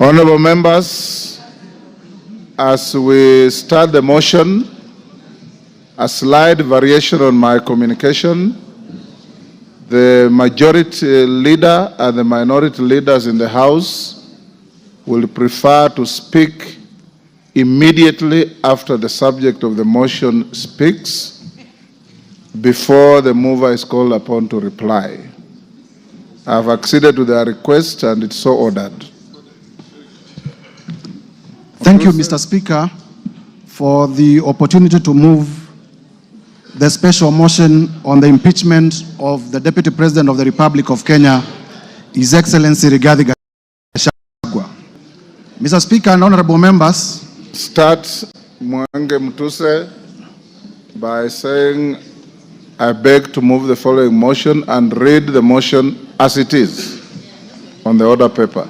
Honorable members, as we start the motion, a slight variation on my communication. The majority leader and the minority leaders in the House will prefer to speak immediately after the subject of the motion speaks, before the mover is called upon to reply. I have acceded to their request and it's so ordered. Thank you, Mr. Speaker, for the opportunity to move the special motion on the impeachment of the Deputy President of the Republic of Kenya, His Excellency Gachagua. Mr. Speaker and honorable members, start Mwengi Mutuse by saying, I beg to move the following motion and read the motion as it is on the order paper.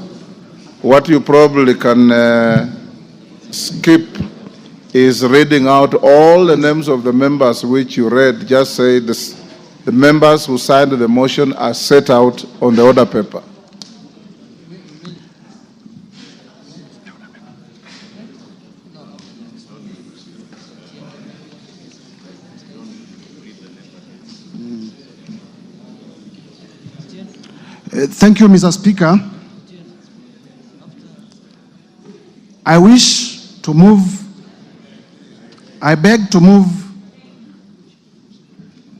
What you probably can skip is reading out all the names of the members which you read. Just say this, the members who signed the motion are set out on the order paper. Thank you, Mr. Speaker. I beg to move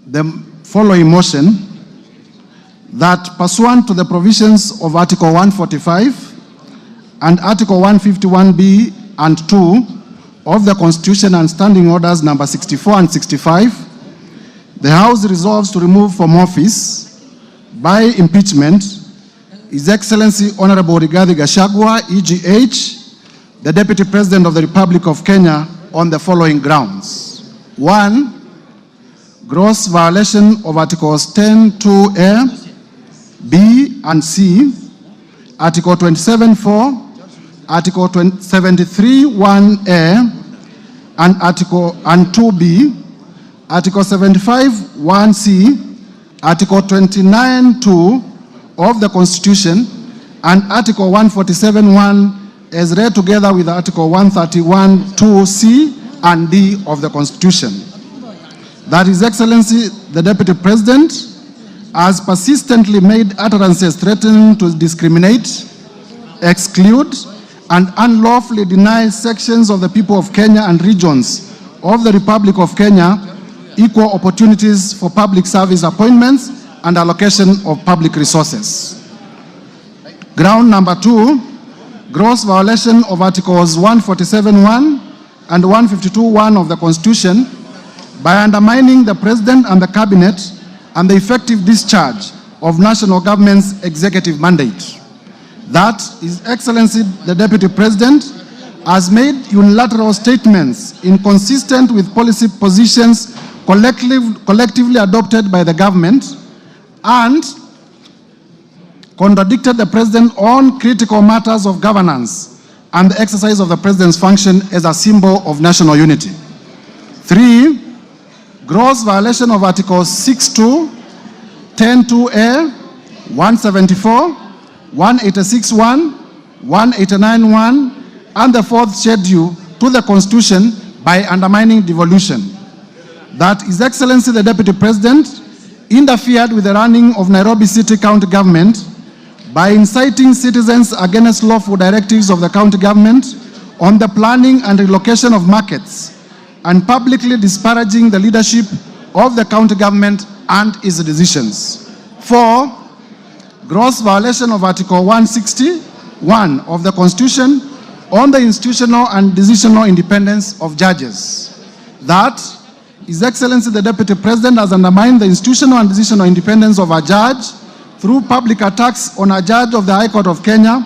the following motion, that pursuant to the provisions of Article 145 and Article 151B and 2 of the Constitution and Standing Orders number 64 and 65, the House resolves to remove from office by impeachment His Excellency Honorable Gachagua, EGH, the Deputy President of the Republic of Kenya, on the following grounds. 1, gross violation of Articles 10(2)(a), B and C, Article 27(4), Article 73(1)(a), and 2B, Article 75(1)(c), Article 29(2) of the Constitution, and Article 147(1) as read together with Article 131(2)(c) and D of the Constitution. That His Excellency the Deputy President has persistently made utterances threatening to discriminate, exclude, and unlawfully deny sections of the people of Kenya and regions of the Republic of Kenya equal opportunities for public service appointments and allocation of public resources. Ground number 2, gross violation of Articles 147(1) and 152(1) of the Constitution by undermining the President and the Cabinet and the effective discharge of national government's executive mandate. That His Excellency the Deputy President has made unilateral statements inconsistent with policy positions collectively adopted by the government and contradicted the President on critical matters of governance and the exercise of the President's function as a symbol of national unity. 3, gross violation of Articles 6(2), 10(2)(a), 174, 186(1), 189(1), and the 4th schedule to the Constitution by undermining devolution. That His Excellency the Deputy President interfered with the running of Nairobi City County Government by inciting citizens against lawful directives of the county government on the planning and relocation of markets and publicly disparaging the leadership of the county government and its decisions. 4, gross violation of Article 161 of the Constitution on the institutional and decisional independence of judges. That His Excellency the Deputy President has undermined the institutional and decisional independence of a judge through public attacks on a judge of the High Court of Kenya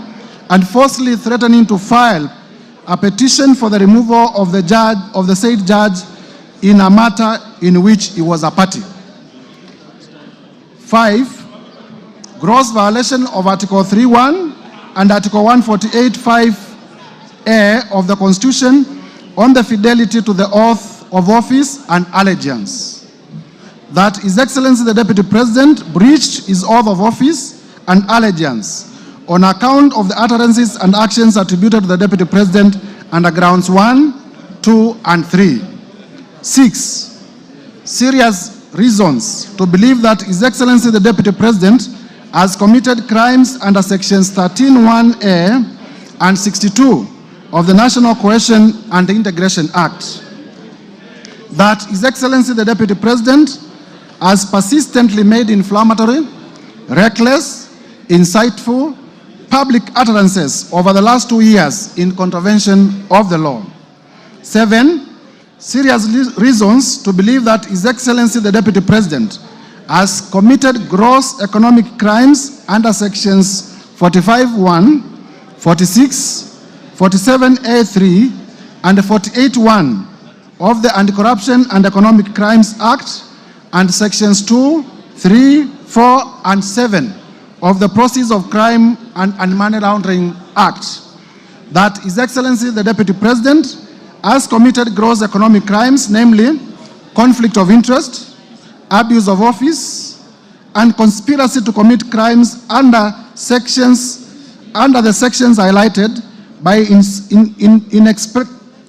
and falsely threatening to file a petition for the removal of the said judge in a matter in which he was a party. 5, gross violation of Article 3(1) and Article 148(5)(a) of the Constitution on the fidelity to the oath of office and allegiance. That His Excellency the Deputy President breached his oath of office and allegiance on account of the utterances and actions attributed to the Deputy President under grounds 1, 2, and 3. 6. Serious reasons to believe that His Excellency the Deputy President has committed crimes under sections 13(1)(a) and 62 of the National Cohesion and Integration Act. That His Excellency the Deputy President has persistently made inflammatory, reckless, insightful, public utterances over the last 2 years in contravention of the law. 7. Serious reasons to believe that His Excellency the Deputy President has committed gross economic crimes under sections 45(1), 46, 47(a)(3), and 48(1) of the Anti-Corruption and Economic Crimes Act and sections 2, 3, 4, and 7 of the Proceeds of Crime and Money Laundering Act. That His Excellency the Deputy President has committed gross economic crimes, namely conflict of interest, abuse of office, and conspiracy to commit crimes under the sections highlighted by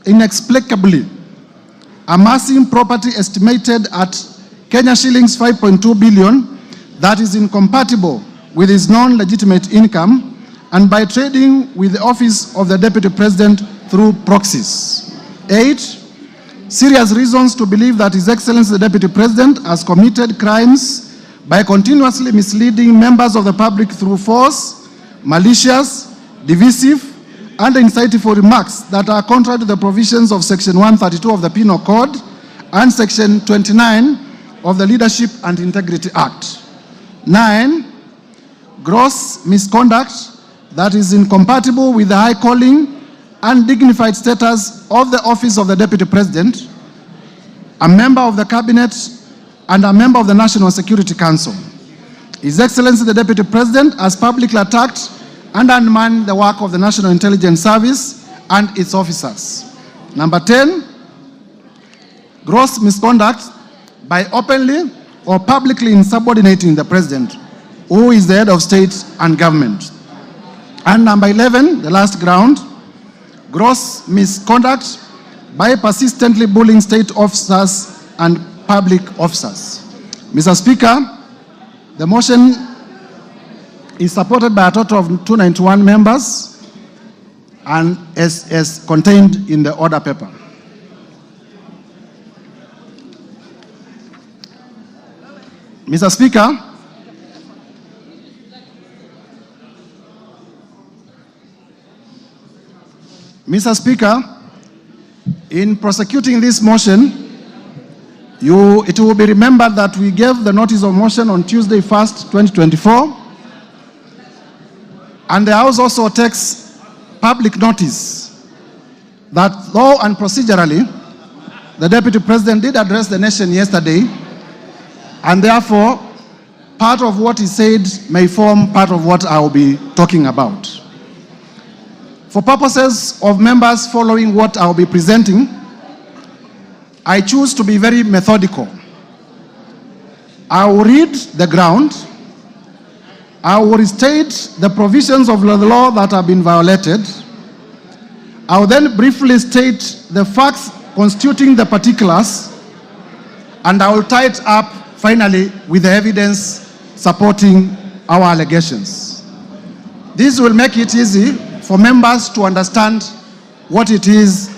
inexplicably amassing property estimated at Kenya shillings 5.2 billion that is incompatible with his non-legitimate income, and by trading with the office of the Deputy President through proxies. 8. Serious reasons to believe that His Excellency the Deputy President has committed crimes by continuously misleading members of the public through false, malicious, divisive, and insightful remarks that are contrary to the provisions of Section 132 of the Penal Code and Section 29 of the Leadership and Integrity Act. 9. Gross misconduct that is incompatible with the high calling and dignified status of the office of the Deputy President, a member of the Cabinet, and a member of the National Security Council. His Excellency the Deputy President has publicly attacked and undermined the work of the National Intelligence Service and its officers. Number 10, gross misconduct by openly or publicly insubordinating the President, who is the head of state and government. And number 11, the last ground, gross misconduct by persistently bullying state officers and public officers. Mr. Speaker, the motion is supported by a total of 291 members and is contained in the order paper. Mr. Speaker, in prosecuting this motion, it will be remembered that we gave the notice of motion on Tuesday 1st, 2024, and the House also takes public notice that though and procedurally, the Deputy President did address the nation yesterday, and therefore, part of what he said may form part of what I will be talking about. For purposes of members following what I will be presenting, I choose to be very methodical. I will read the ground. I will restate the provisions of the law that have been violated. I will then briefly state the facts constituting the particulars, and I will tie it up finally with the evidence supporting our allegations. This will make it easy for members to understand what it is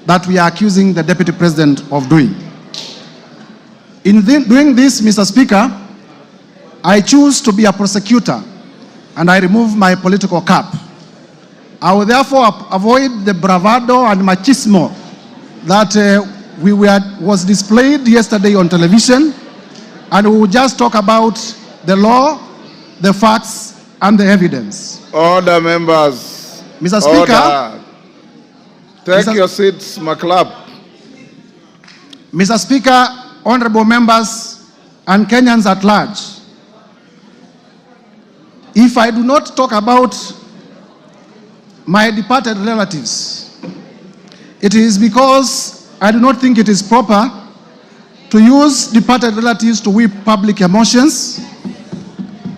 that we are accusing the Deputy President of doing. In doing this, Mr. Speaker, I choose to be a prosecutor and I remove my political cap. I will therefore avoid the bravado and machismo that was displayed yesterday on television, and we will just talk about the law, the facts, and the evidence. Order, members. Mr. Speaker. Take your seats, McClap. Mr. Speaker, honorable members, and Kenyans at large, if I do not talk about my departed relatives, it is because I do not think it is proper to use departed relatives to whip public emotions.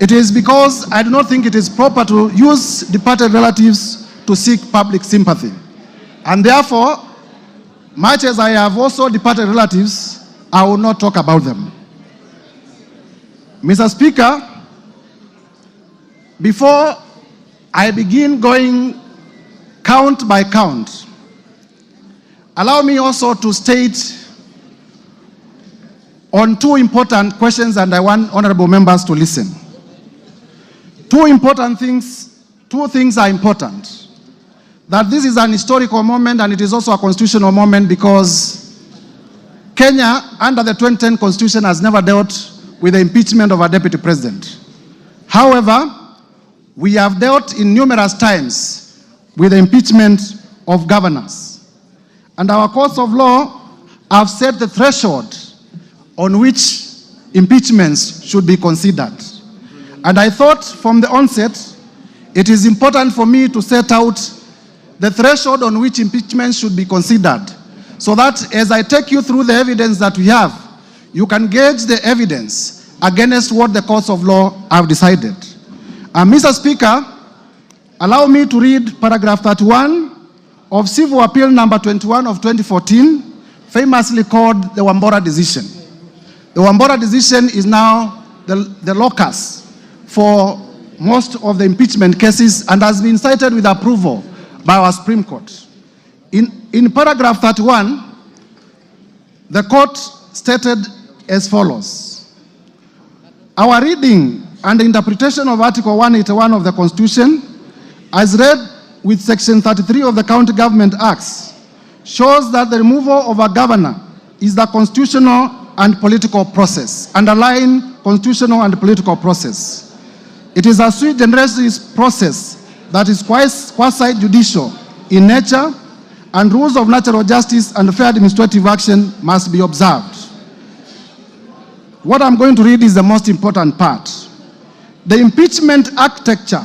It is because I do not think it is proper to use departed relatives to seek public sympathy. And therefore, much as I have also departed relatives, I will not talk about them. Mr. Speaker, before I begin going count by count, allow me also to state on two important questions, and I want honorable members to listen. Two things are important. That this is an historical moment and it is also a constitutional moment because Kenya, under the 2010 Constitution, has never dealt with the impeachment of a deputy president. However, we have dealt in numerous times with the impeachment of governors. And our courts of law have set the threshold on which impeachments should be considered. And I thought from the onset, it is important for me to set out the threshold on which impeachment should be considered, so that as I take you through the evidence that we have, you can gauge the evidence against what the courts of law have decided. Mr. Speaker, allow me to read paragraph 31 of Civil Appeal number 21 of 2014, famously called the Wambora decision. The Wambora decision is now the locus for most of the impeachment cases and has been cited with approval by our Supreme Court. In paragraph 31, the court stated as follows: our reading and interpretation of Article 181 of the Constitution, as read with Section 33 of the County Government Acts, shows that the removal of a governor is the constitutional and political process, underlying constitutional and political process. It is a sui generis process that is quasi-judicial in nature, and rules of natural justice and fair administrative action must be observed. What I'm going to read is the most important part. The impeachment architecture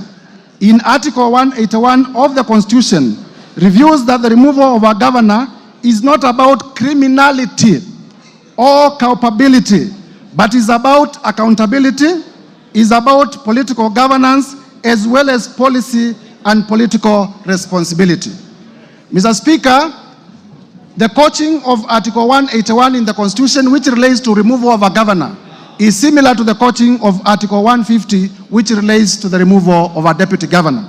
in Article 181 of the Constitution reveals that the removal of a governor is not about criminality or culpability, but is about accountability, is about political governance, as well as policy and political responsibility. Mr. Speaker, the coaching of Article 181 in the Constitution, which relates to removal of a governor, is similar to the coaching of Article 150, which relates to the removal of a deputy governor.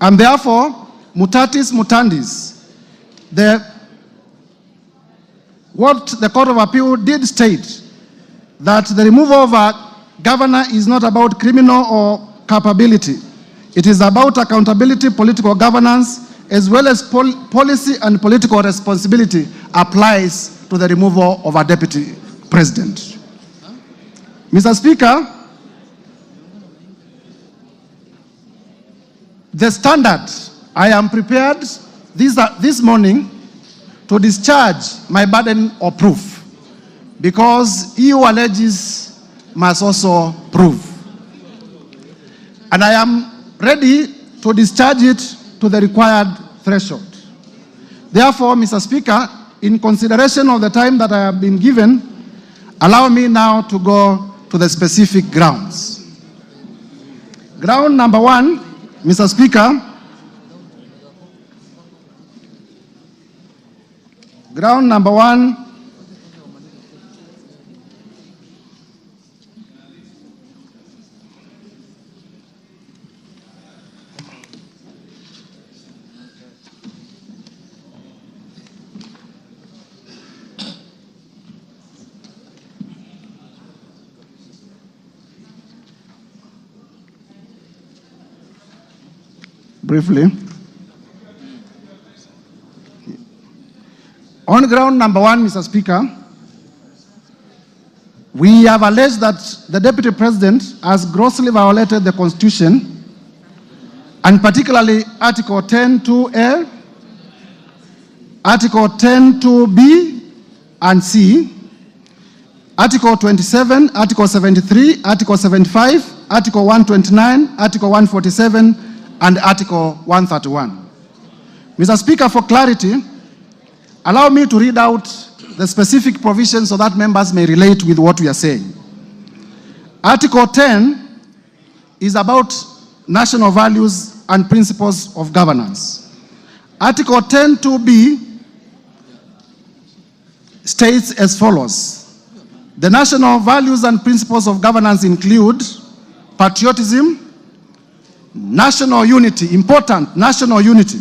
And therefore, mutatis mutandis, what the Court of Appeal did state, that the removal of a governor is not about criminal or culpability. It is about accountability, political governance, as well as policy and political responsibility applies to the removal of a deputy president. Mr. Speaker, the standard, I am prepared this morning to discharge my burden of proof, because he who alleges must also prove. And I am ready to discharge it to the required threshold. Therefore, Mr. Speaker, in consideration of the time that I have been given, allow me now to go to the specific grounds. Ground number one, Mr. Speaker, ground number one, briefly. On ground number one, Mr. Speaker, we have alleged that the Deputy President has grossly violated the Constitution, and particularly Article 10(2)(a), Article 10(2)(b) and C, Article 27, Article 73, Article 75, Article 129, Article 147, and Article 131. Mr. Speaker, for clarity, allow me to read out the specific provisions so that members may relate with what we are saying. Article 10 is about national values and principles of governance. Article 10(2)(b) states as follows: the national values and principles of governance include patriotism, national unity, important national unity,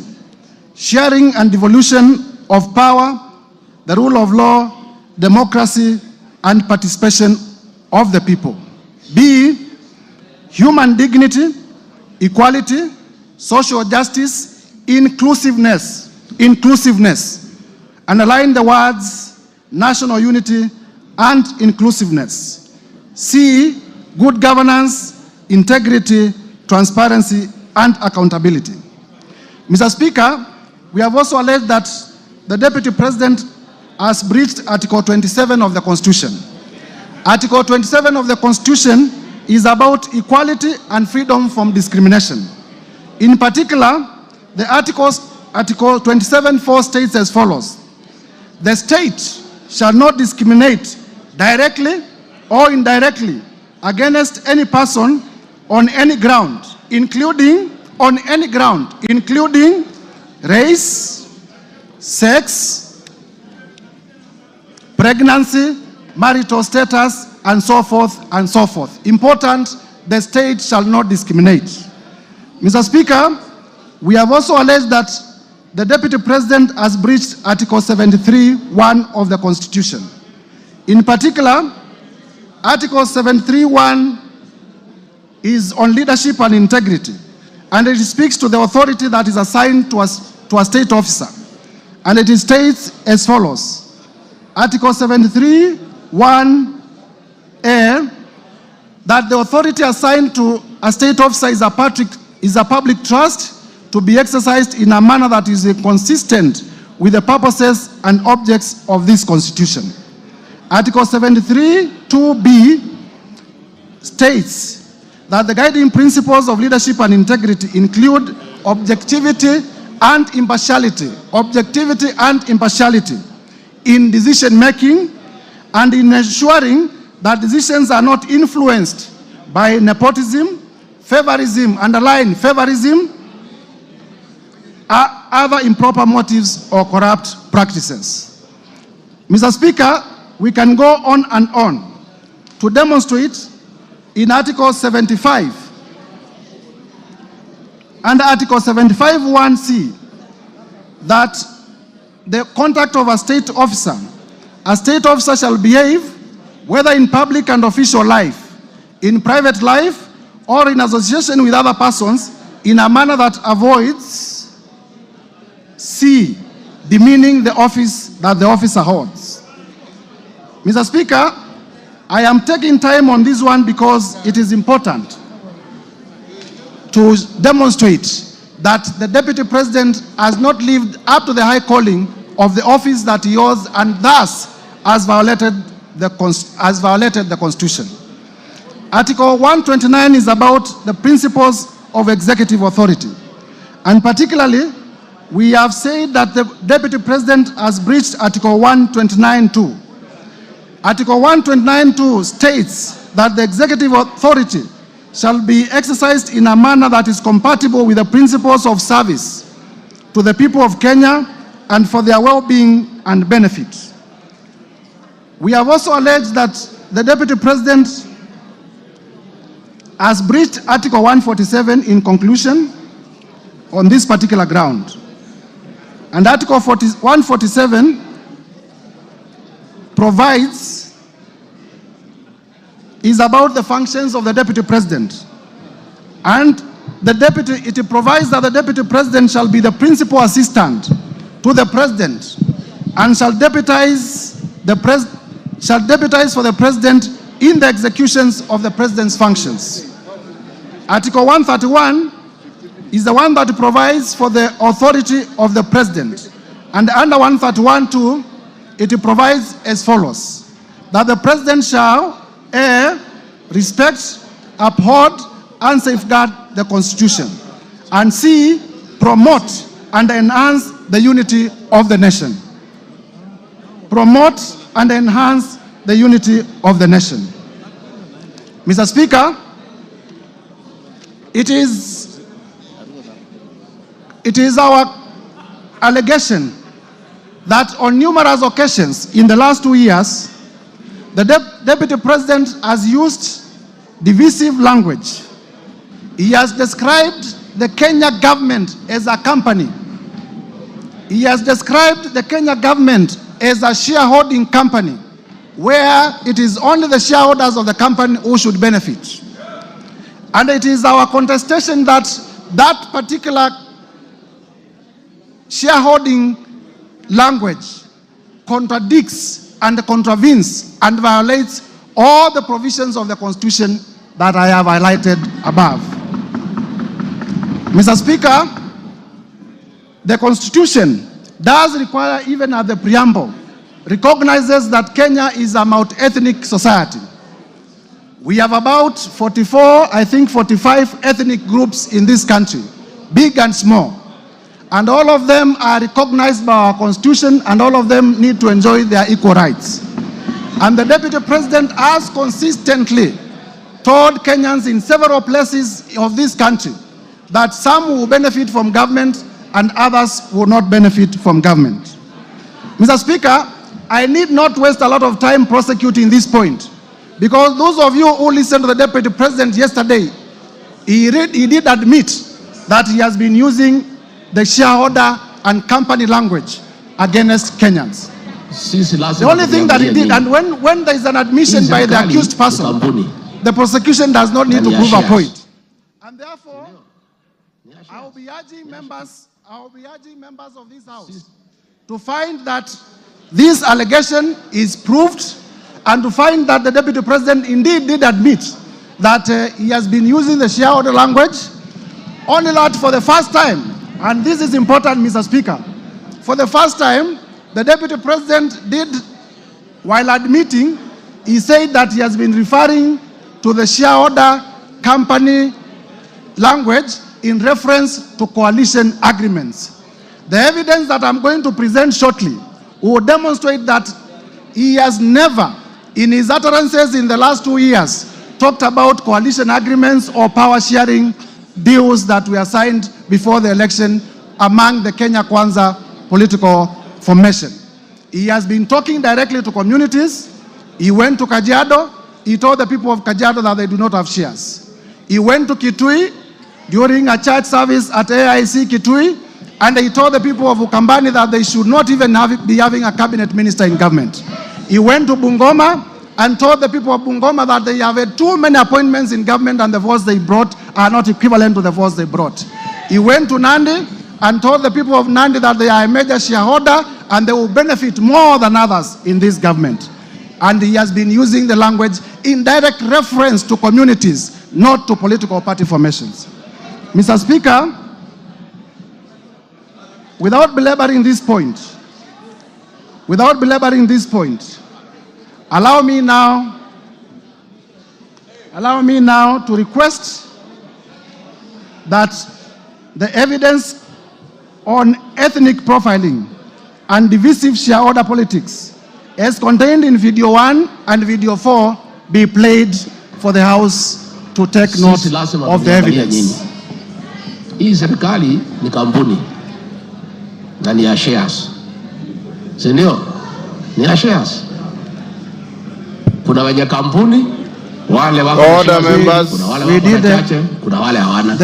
sharing and devolution of power, the rule of law, democracy, and participation of the people. B, human dignity, equality, social justice, inclusiveness. Underline the words national unity and inclusiveness. C, good governance, integrity, transparency, and accountability. Mr. Speaker, we have also alleged that the Deputy President has breached Article 27 of the Constitution. Article 27 of the Constitution is about equality and freedom from discrimination. In particular, the Article 27(4) states as follows: the state shall not discriminate directly or indirectly against any person on any ground, including race, sex, pregnancy, marital status, and so forth and so forth. Important, the state shall not discriminate. Mr. Speaker, we have also alleged that the Deputy President has breached Article 73(1) of the Constitution. In particular, Article 73(1) is on leadership and integrity, and it speaks to the authority that is assigned to a state officer. And it states as follows: Article 73(1)(a), that the authority assigned to a state officer is a public trust to be exercised in a manner that is consistent with the purposes and objects of this Constitution. Article 73(2)(b) states that the guiding principles of leadership and integrity include objectivity and impartiality in decision making, and in ensuring that decisions are not influenced by nepotism, favorism, underline favorism, other improper motives or corrupt practices. Mr. Speaker, we can go on and on to demonstrate in Article 75 and Article 75(1)(c) that the conduct of a state officer shall behave, whether in public and official life, in private life, or in association with other persons, in a manner that avoids C, demeaning the office that the officer holds. Mr. Speaker, I am taking time on this one because it is important to demonstrate that the Deputy President has not lived up to the high calling of the office that he holds, and thus has violated the Constitution. Article 129 is about the principles of executive authority, and particularly we have said that the Deputy President has breached Article 129(2). Article 129(2) states that the executive authority shall be exercised in a manner that is compatible with the principles of service to the people of Kenya and for their well-being and benefit. We have also alleged that the Deputy President has breached Article 147 in conclusion on this particular ground. And Article 147 is about the functions of the Deputy President. And it provides that the Deputy President shall be the principal assistant to the President and shall deputize for the President in the executions of the President's functions. Article 131 is the one that provides for the authority of the President. And under 131(2), it provides as follows: that the President shall A, respect, uphold, and safeguard the Constitution, and C, promote and enhance the unity of the nation. Promote and enhance the unity of the nation. Mr. Speaker, It is our allegation that on numerous occasions in the last 2 years, the Deputy President has used divisive language. He has described the Kenya government as a company. He has described the Kenya government as a shareholding company, where it is only the shareholders of the company who should benefit. And it is our contestation that that particular shareholding language contradicts and contravenes and violates all the provisions of the Constitution that I have highlighted above. Mr. Speaker, the Constitution does require, even at the preamble, recognizes that Kenya is a multi-ethnic society. We have about 45 ethnic groups in this country, big and small. And all of them are recognized by our Constitution, and all of them need to enjoy their equal rights. And the Deputy President has consistently told Kenyans in several places of this country that some will benefit from government and others will not benefit from government. Mr. Speaker, I need not waste a lot of time prosecuting this point, because those of you who listened to the Deputy President yesterday, he did admit that he has been using the shareholder and company language against Kenyans. The only thing that he did, and when there is an admission by the accused person, the prosecution does not need to prove a point. And therefore, I will be urging members of this House to find that this allegation is proved, and to find that the Deputy President indeed did admit that he has been using the shareholder language, only that for the first time, and this is important, Mr. Speaker, for the first time, the Deputy President did, while admitting, he said that he has been referring to the shareholder company language in reference to coalition agreements. The evidence that I'm going to present shortly will demonstrate that he has never, in his utterances in the last 2 years, talked about coalition agreements or power sharing deals that were signed before the election among the Kenya Kwanza political formation. He has been talking directly to communities. He went to Kajiado. He told the people of Kajiado that they do not have shares. He went to Kitui during a church service at AIC Kitui, and he told the people of Ukambani that they should not even be having a cabinet minister in government. He went to Bungoma and told the people of Bungoma that they have had too many appointments in government and the votes they brought are not equivalent to the votes they brought. He went to Nandi and told the people of Nandi that they are a major shareholder and they will benefit more than others in this government. And he has been using the language in direct reference to communities, not to political party formations. Mr. Speaker, without belaboring this point, allow me now to request that the evidence on ethnic profiling and divisive shareholder politics as contained in video 1 and video 4 be played for the House to take note of the evidence. Hii serikali ni kampuni na ni ya shares. Si ndio? Ni ya shares. Kuna wenye kampuni, wale wako shares, kuna wale wako chache, kuna wale hawana.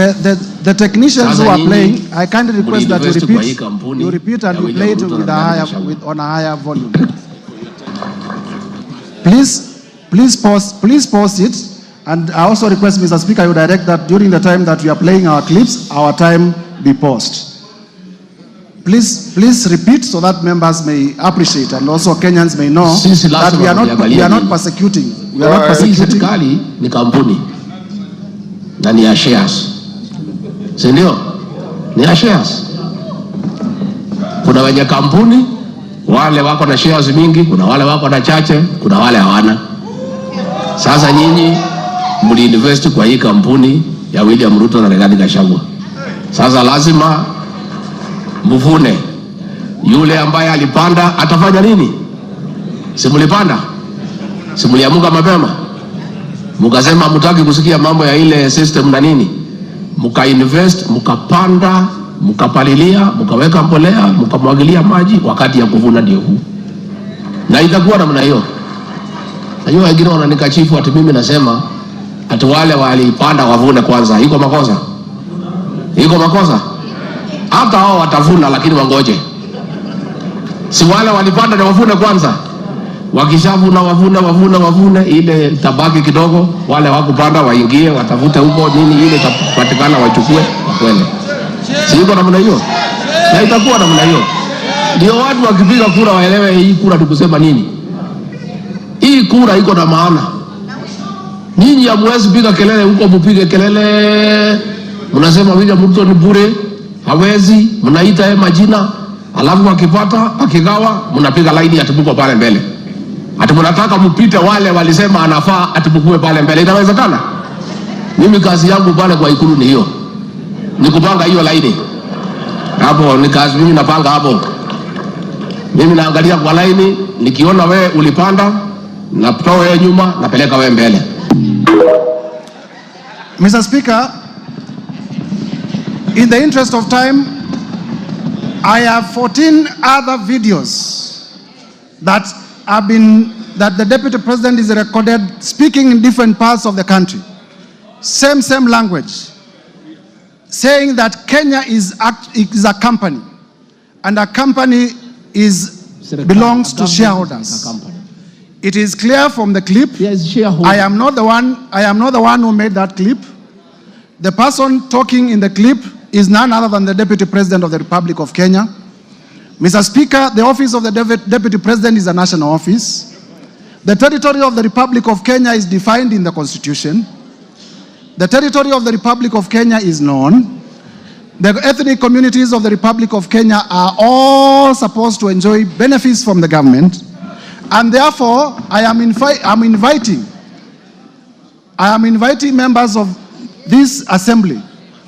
The technicians who are playing, I kindly request that you repeat and you play it on a higher volume. Please pause it. And I also request, Mr. Speaker, you direct that during the time that we are playing our clips, our time be paused. Please repeat so that members may appreciate and also Kenyans may know that we are not persecuting. We are not persecuting. Serikali ni kampuni na ni ya shares. Si ndio? Ni ya shares. Kuna wenye kampuni, wale wako na shares mingi, kuna wale wako na chache, kuna wale hawana. Sasa nyinyi mliinvest kwa hii kampuni ya William Ruto na Rigathi Gachagua. Sasa lazima mvune. Yule ambaye alipanda atafanya nini? Si mlipanda? Si mliamuka mapema? Mukasema mutaki kusikia mambo ya ile system na nini? mkainvest, mkapanda, mkapalilia, mkaweka mbolea, mkamwagilia maji, wakati ya kuvuna ndio huu. Na itakuwa namna hiyo. Najua wengine wananikashifu ati mimi nasema ati wale walipanda wavune kwanza. Iko makosa? Iko makosa? Hata hao watavuna, lakini wangoje. Si wale walipanda na wavune kwanza? Wakishavuna wavune, ile tabaki kidogo, wale wakupanda waingie, watafute huko nini, ile itapatikana wachukue wakwende. Si iko namna hiyo? Na itakuwa namna hiyo. Ndio watu wakipiga kura waelewe hii kura ni kusema nini. Hii kura iko na maana. Nyinyi hamwezi piga kelele huko, mpige kelele. Mnasema William Ruto ni bure, hawezi, mnaita yeye majina, alafu akipata, akigawa, mnapiga laini atibuko pale mbele. Ati mnataka mpite wale walisema anafaa atibukue pale mbele. Inawezekana? Mimi kazi yangu pale kwa Ikulu ni hiyo. Ni kupanga hiyo laini. Hapo ni kazi mimi napanga hapo. Mimi naangalia kwa laini, nikiona wewe ulipanda, natoa wewe nyuma, napeleka wewe mbele. Mr. Speaker, in the interest of time, I have 14 other videos that the Deputy President is recorded speaking in different parts of the country. Same language, saying that Kenya is a company, and a company belongs to shareholders. It is clear from the clip. Yes, I am not the one who made that clip. The person talking in the clip is none other than the Deputy President of the Republic of Kenya. Mr. Speaker, the office of the Deputy President is a national office. The territory of the Republic of Kenya is defined in the Constitution. The territory of the Republic of Kenya is known. The ethnic communities of the Republic of Kenya are all supposed to enjoy benefits from the government. And therefore, I am inviting members of this assembly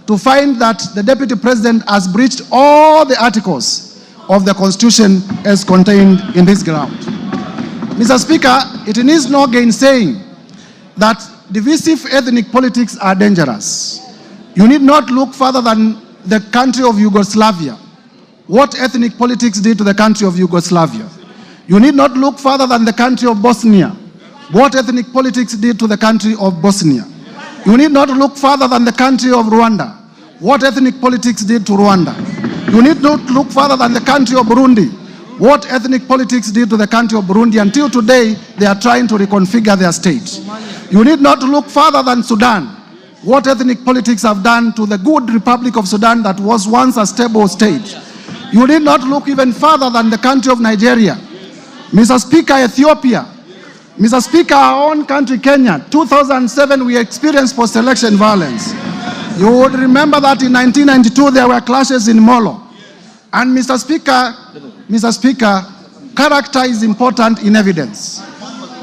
to find that the Deputy President has breached all the articles of the Constitution as contained in this ground. Mr. Speaker, it needs no gainsaying that divisive ethnic politics are dangerous. You need not look further than the country of Yugoslavia. What ethnic politics did to the country of Yugoslavia. You need not look further than the country of Bosnia. What ethnic politics did to the country of Bosnia. You need not look further than the country of Rwanda. What ethnic politics did to Rwanda. You need not look further than the country of Burundi. What ethnic politics did to the country of Burundi. Until today, they are trying to reconfigure their state. You need not look further than Sudan. What ethnic politics have done to the good Republic of Sudan that was once a stable state. You need not look even further than the country of Nigeria. Mr. Speaker, Ethiopia. Mr. Speaker, our own country, Kenya, 2007, we experienced post-election violence. You would remember that in 1992, there were clashes in Molo. And Mr. Speaker, character is important in evidence.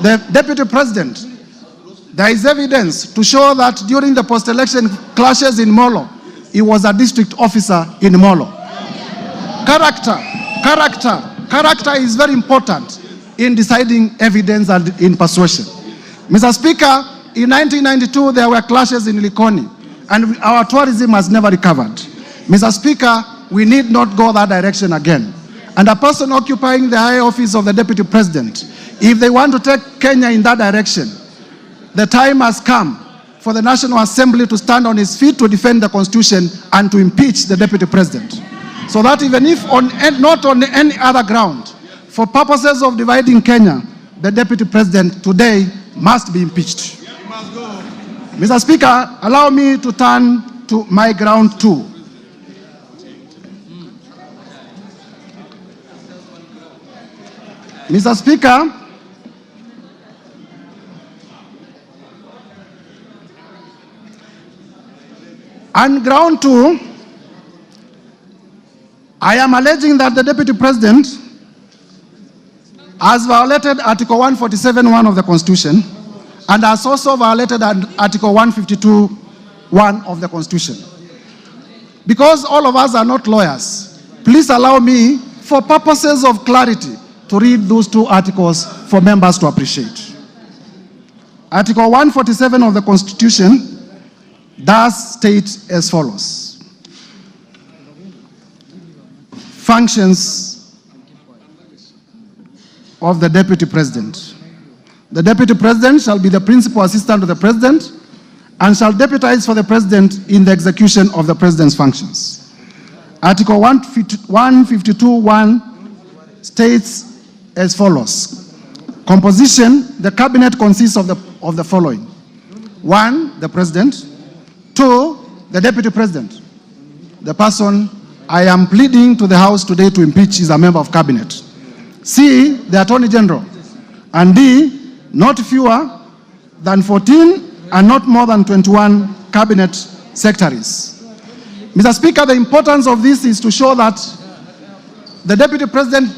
The Deputy President, there is evidence to show that during the post-election clashes in Molo, he was a district officer in Molo. Character is very important in deciding evidence and in persuasion. Mr. Speaker, in 1992, there were clashes in Likoni, and our tourism has never recovered. Mr. Speaker, we need not go that direction again. And a person occupying the high office of the Deputy President, if they want to take Kenya in that direction, the time has come for the National Assembly to stand on its feet to defend the Constitution and to impeach the Deputy President. So that even if not on any other ground, for purposes of dividing Kenya, the Deputy President today must be impeached. Mr. Speaker, allow me to turn to my ground two. Mr. Speaker, on ground two, I am alleging that the Deputy President has violated Article 147(1) of the Constitution and has also violated Article 152(1) of the Constitution. Because all of us are not lawyers, please allow me, for purposes of clarity, to read those two articles for members to appreciate. Article 147 of the Constitution does state as follows. Functions of the Deputy President. The Deputy President shall be the principal assistant to the President and shall deputize for the President in the execution of the President's functions. Article 152.1 states as follows. Composition: the Cabinet consists of the following. 1, the President. 2, the Deputy President. The person I am pleading to the House today to impeach is a member of Cabinet. C, the Attorney General. And D, not fewer than 14 and not more than 21 Cabinet Secretaries. Mr. Speaker, the importance of this is to show that the Deputy President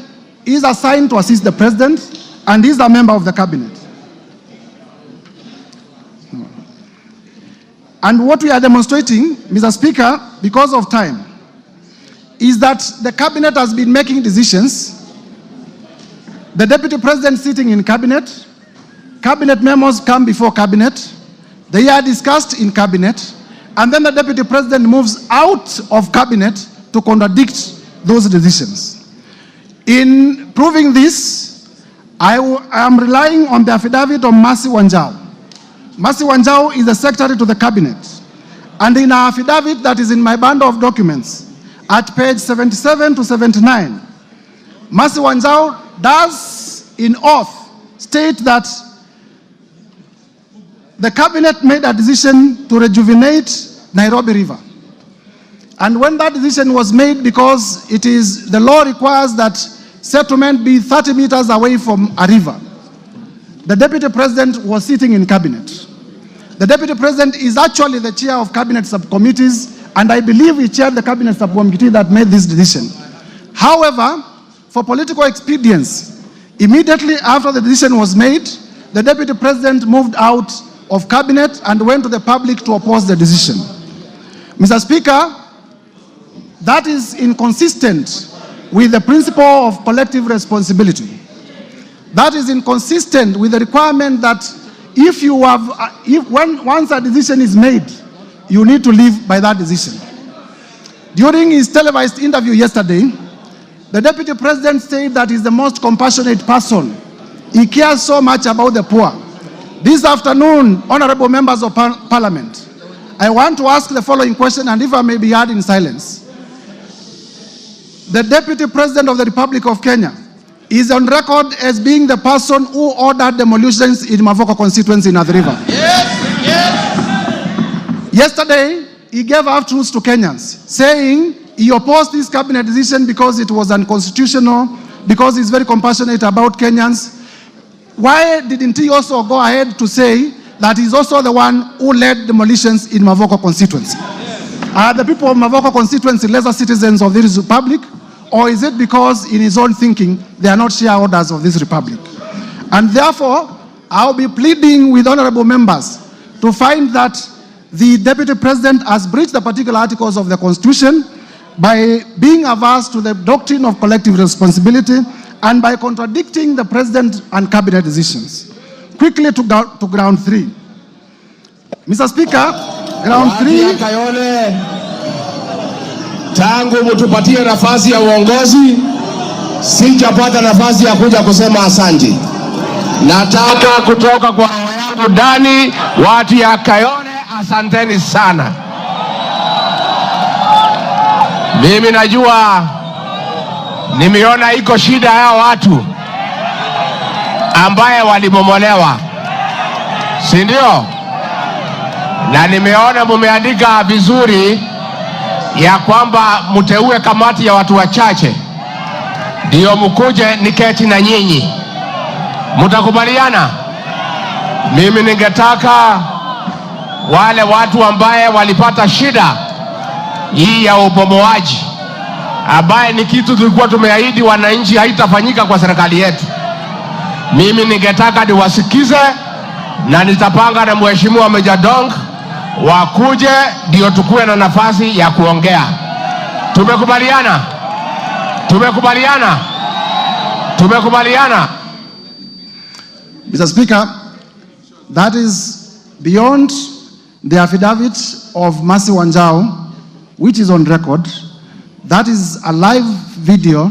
is assigned to assist the President and is a member of the Cabinet. And what we are demonstrating, Mr. Speaker, because of time, is that the Cabinet has been making decisions. The Deputy President sitting in Cabinet, Cabinet memos come before Cabinet, they are discussed in Cabinet, and then the Deputy President moves out of Cabinet to contradict those decisions. In proving this, I am relying on the affidavit of Mercy Wanjau. Mercy Wanjau is the Secretary to the Cabinet, and in her affidavit that is in my bundle of documents, at page 77 to 79, Mercy Wanjau does in oath state that the Cabinet made a decision to rejuvenate Nairobi River. And when that decision was made, because the law requires that settlement be 30 meters away from a river, the Deputy President was sitting in Cabinet. The Deputy President is actually the chair of Cabinet subcommittees, and I believe he chaired the Cabinet subcommittee that made this decision. However, for political expedience, immediately after the decision was made, the Deputy President moved out of Cabinet and went to the public to oppose the decision. Mr. Speaker, that is inconsistent with the principle of collective responsibility. That is inconsistent with the requirement that once a decision is made, you need to live by that decision. During his televised interview yesterday, the Deputy President said that he's the most compassionate person. He cares so much about the poor. This afternoon, honorable members of Parliament, I want to ask the following question, and if I may be heard in silence. The Deputy President of the Republic of Kenya is on record as being the person who ordered demolitions in Mavoko constituency in Athi River. Yes, yes. Yesterday, he gave half-truths to Kenyans, saying he opposed this Cabinet decision because it was unconstitutional, because he's very compassionate about Kenyans. Why didn't he also go ahead to say that he's also the one who led demolitions in Mavoko constituency? Are the people of Mavoko constituency lesser citizens of this republic? Or is it because in his own thinking, they are not shareholders of this republic? And therefore, I'll be pleading with honorable members to find that the Deputy President has breached the particular articles of the Constitution by being averse to the doctrine of collective responsibility and by contradicting the President and Cabinet decisions. Quickly to ground 3. Mr. Speaker, ground 3... Tangu mtupatie nafasi ya uongozi, sijapata nafasi ya kuja kusema asante. Nataka kutoka kwa roho yangu ndani, watu ya Kayole, asanteni sana. Mimi najua, nimeona iko shida ya watu ambaye walibomolewa, si ndio? Na nimeona mumeandika vizuri ya kwamba mteue kamati ya watu wachache ndio mkuje niketi na nyinyi. Mtakubaliana? Mimi ningetaka wale watu ambaye walipata shida hii ya ubomoaji, ambaye ni kitu tulikuwa tumeahidi wananchi haitafanyika kwa serikali yetu, mimi ningetaka niwasikize, na nitapanga na mheshimiwa Meja Dong wakuje ndio tukue na nafasi ya kuongea. Tumekubaliana? Tumekubaliana? Tumekubaliana? Mr. Speaker, that is beyond the affidavit of Mercy Wanjau, which is on record. That is a live video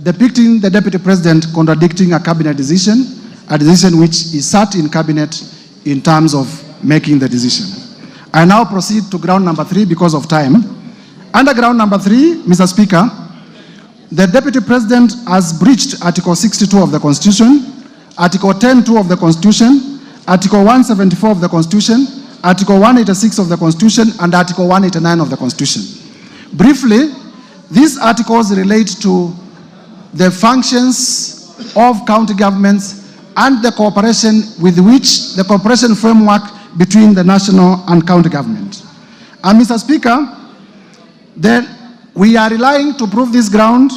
depicting the Deputy President contradicting a cabinet decision, a decision which is sat in cabinet in terms of making the decision. I now proceed to ground number 3 because of time. Under ground number 3, Mr. Speaker, the Deputy President has breached Article 62 of the Constitution, Article 10(2) of the Constitution, Article 174 of the Constitution, Article 186 of the Constitution, and Article 189 of the Constitution. Briefly, these articles relate to the functions of county governments and the cooperation with which the cooperation framework between the national and county government. And Mr. Speaker, then we are relying to prove this ground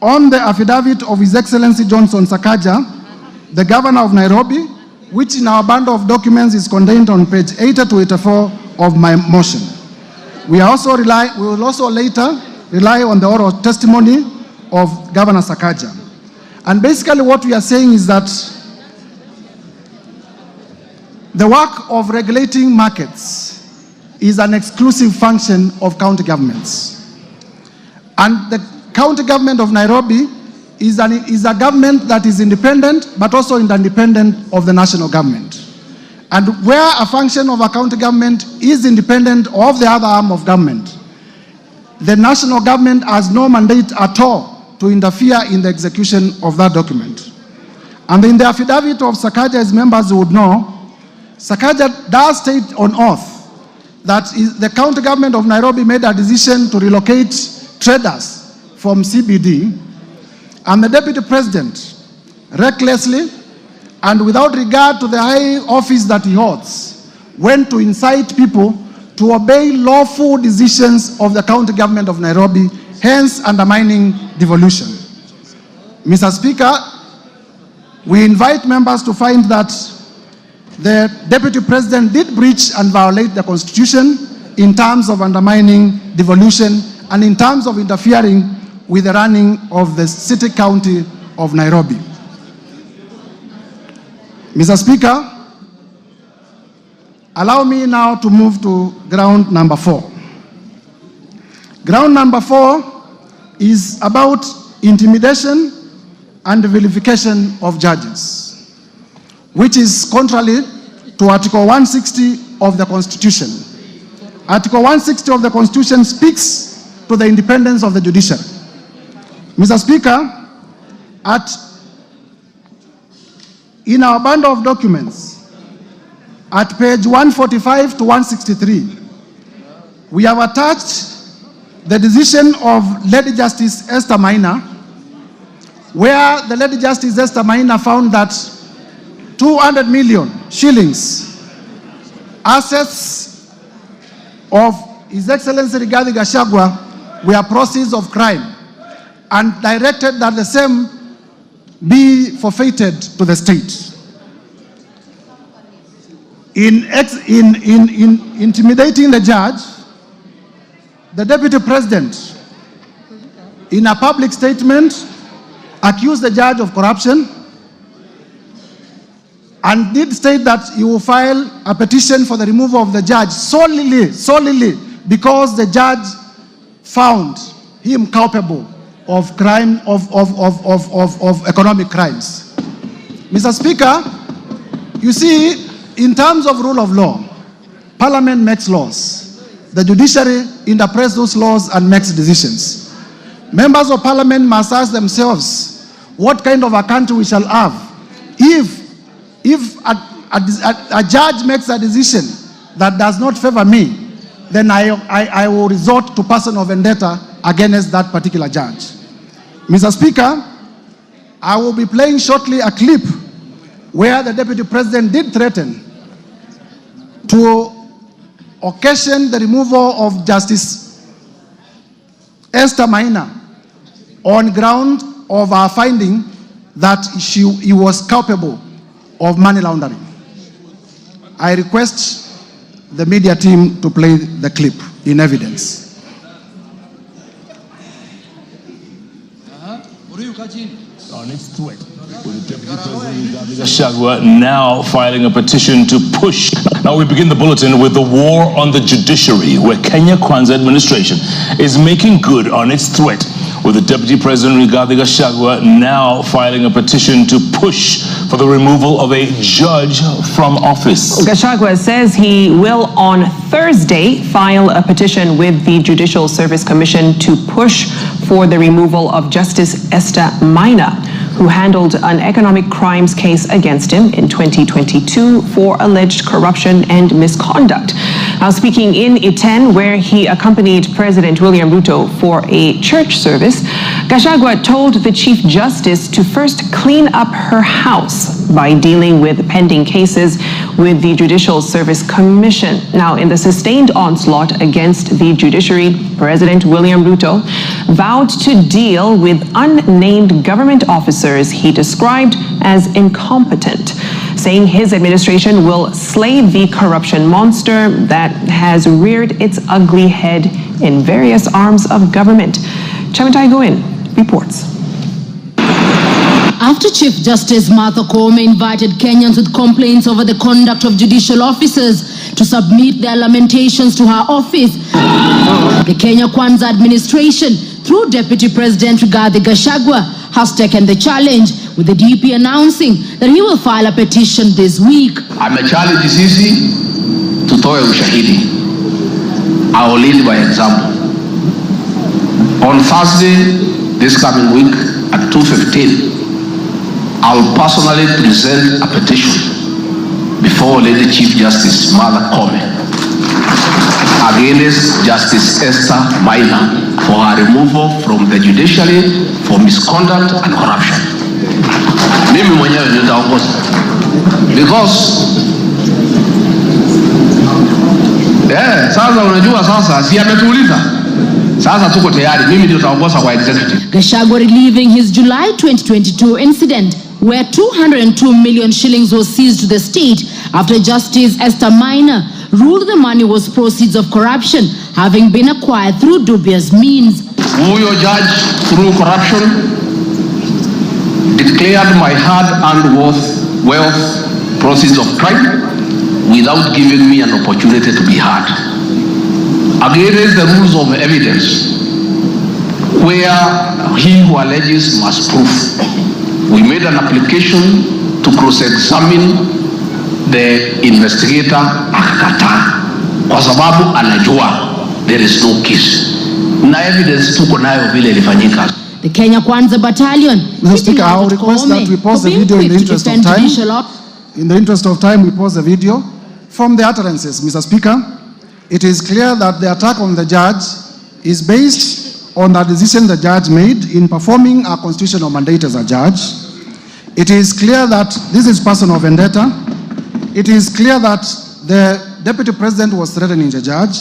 on the affidavit of His Excellency Johnson Sakaja, the Governor of Nairobi, which in our bundle of documents is contained on page 80 to 84 of my motion. We will also later rely on the oral testimony of Governor Sakaja. And basically what we are saying is that the work of regulating markets is an exclusive function of county governments. And the county government of Nairobi is a government that is independent, but also independent of the national government. And where a function of a county government is independent of the other arm of government, the national government has no mandate at all to interfere in the execution of that document. And in the affidavit of Sakaja, as members would know, Sakaja does state on oath that the county government of Nairobi made a decision to relocate traders from CBD, and the Deputy President recklessly and without regard to the high office that he holds went to incite people to obey lawful decisions of the county government of Nairobi, hence undermining devolution. Mr. Speaker, we invite members to find that the Deputy President did breach and violate the Constitution in terms of undermining devolution and in terms of interfering with the running of the city county of Nairobi. Mr. Speaker, allow me now to move to ground number 4. Ground number 4 is about intimidation and vilification of judges, which is contrary to Article 160 of the Constitution. Article 160 of the Constitution speaks to the independence of the judiciary. Mr. Speaker, in our bundle of documents, at page 145 to 163, we have attached the decision of Lady Justice Esther Maina, where the Lady Justice Esther Maina found that 200 million shillings assets of His Excellency Rigathi Gachagua were proceeds of crime, and directed that the same be forfeited to the state. In intimidating the judge, the Deputy President, in a public statement, accused the judge of corruption and did state that he will file a petition for the removal of the judge solely because the judge found him culpable of crime, of economic crimes. Mr. Speaker, you see, in terms of rule of law, Parliament makes laws. The judiciary interprets those laws and makes decisions. Members of Parliament must ask themselves what kind of a country we shall have if a judge makes a decision that does not favor me, then I will resort to personal vendetta against that particular judge. Mr. Speaker, I will be playing shortly a clip where the Deputy President did threaten to occasion the removal of Justice Esther Maina on ground of our finding that he was culpable of money laundering. I request the media team to play the clip in evidence. On its threat, with the Deputy President Gachagua now filing a petition to push Now we begin the bulletin with the war on the judiciary, where Kenya Kwanza administration is making good on its threat, with the Deputy President Rigathi Gachagua now filing a petition to push for the removal of a judge from office. Gachagua says he will on Thursday file a petition with the Judicial Service Commission to push for the removal of Justice Esther Maina, who handled an economic crimes case against him in 2022 for alleged corruption and misconduct. Now, speaking in Iten, where he accompanied President William Ruto for a church service, Gachagua told the Chief Justice to first clean up her house by dealing with pending cases with the Judicial Service Commission. Now, in the sustained onslaught against the judiciary, President William Ruto vowed to deal with unnamed government officers he described as incompetent, saying his administration will slay the corruption monster that has reared its ugly head in various arms of government. Chamitai Goin reports. After Chief Justice Martha Koome invited Kenyans with complaints over the conduct of judicial officers to submit their lamentations to her office, the Kenya Kwanza administration, through Deputy President Rigathi Gachagua, has taken the challenge, with the DP announcing that he will file a petition this week. Amechallenge sisi tutoe ushahidi. I will lead by example. On Thursday, this coming week at 2:15, I will personally present a petition before Lady Chief Justice Martha Koome against Justice Esther Maina for her removal from the judiciary for misconduct and corruption. Mimi mwenyewe nitaongoza because sasa unajua sasa si ametuuliza. Sasa tuko tayari, mimi ndio nitaongoza kwa executive. Gachagua reliving his July 2022 incident where 202 million shillings was seized to the state after Justice Esther Maina ruled the money was proceeds of corruption having been acquired through dubious means. Huyo judge through corruption declared my hard-earned wealth proceeds of crime without giving me an opportunity to be heard. Against the rules of evidence, where he who alleges must prove. We made an application to cross-examine the investigator, akakataa kwa sababu anajua there is no case. Na evidence tuko nayo vile ilifanyika. The Kenya Kwanza Battalion. Mr. Speaker, I will request that we pause the video in the interest of time. In the interest of time, we pause the video. From the utterances, Mr. Speaker, it is clear that the attack on the judge is based on the decision the judge made in performing a constitutional mandate as a judge. It is clear that this is personal vendetta. It is clear that the Deputy President was threatening the judge.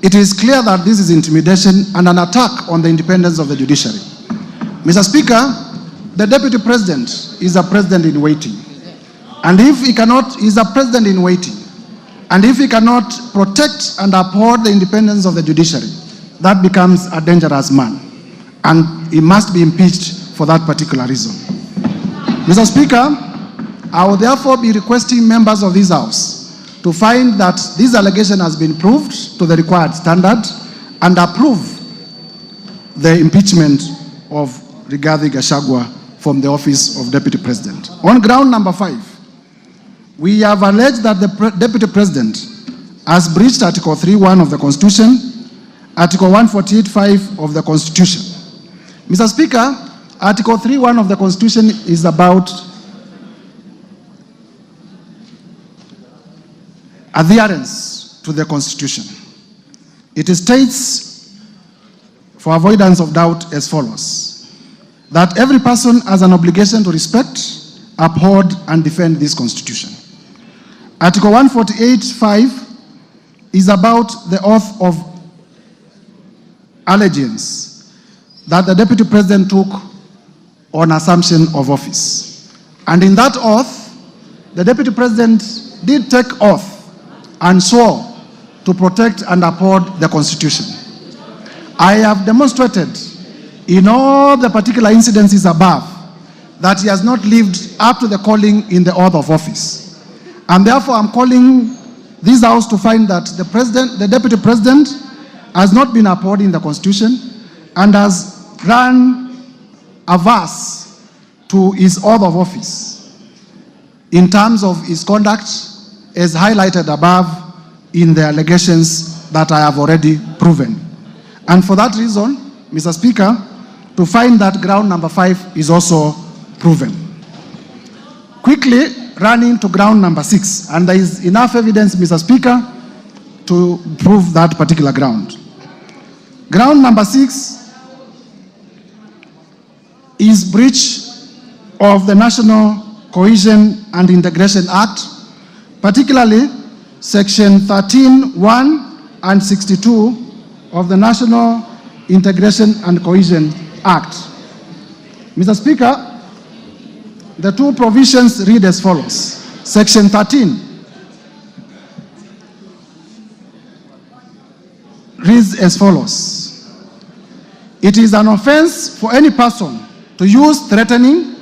It is clear that this is intimidation and an attack on the independence of the judiciary. Mr. Speaker, the Deputy President is a president in waiting. And if he cannot, is a president in waiting. And if he cannot protect and uphold the independence of the judiciary, that becomes a dangerous man. And he must be impeached for that particular reason. Mr. Speaker, I will therefore be requesting members of this House to find that this allegation has been proved to the required standard and approve the impeachment of Rigathi Gachagua from the office of Deputy President. On ground number 5, we have alleged that the Deputy President has breached Article 3(1) of the Constitution, Article 148(5) of the Constitution. Mr. Speaker, Article 3(1) of the Constitution is about adherence to the Constitution. It states, for avoidance of doubt, as follows: that every person has an obligation to respect, uphold, and defend this Constitution. Article 148(5) is about the oath of allegiance that the Deputy President took on assumption of office. And in that oath, the Deputy President did take oath and swore to protect and uphold the Constitution. I have demonstrated in all the particular incidences above that he has not lived up to the calling in the oath of office. And therefore, I'm calling this House to find that the Deputy President has not been upholding the Constitution and has run averse to his oath of office in terms of his conduct as highlighted above in the allegations that I have already proven. And for that reason, Mr. Speaker, to find that ground number 5 is also proven. Quickly running to ground number 6, and there is enough evidence, Mr. Speaker, to prove that particular ground. Ground number 6 is breach of the National Cohesion and Integration Act, particularly Section 13(1) and 62 of the National Integration and Cohesion Act. Mr. Speaker, the two provisions read as follows. Section 13 reads as follows. It is an offense for any person to use threatening,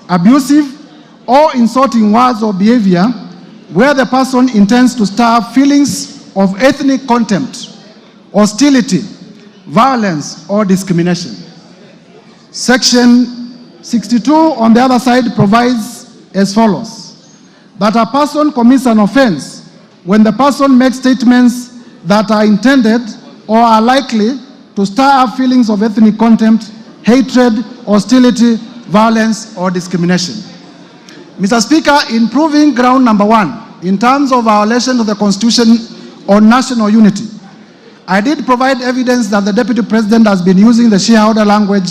abusive, or insulting words or behavior where the person intends to stir feelings of ethnic contempt, hostility, violence, or discrimination. Section 62, on the other side, provides as follows. That a person commits an offense when the person makes statements that are intended or are likely to stir up feelings of ethnic contempt, hatred, hostility, violence, or discrimination. Mr. Speaker, in proving ground number 1, in terms of violation of the Constitution on national unity, I did provide evidence that the Deputy President has been using the shareholder language,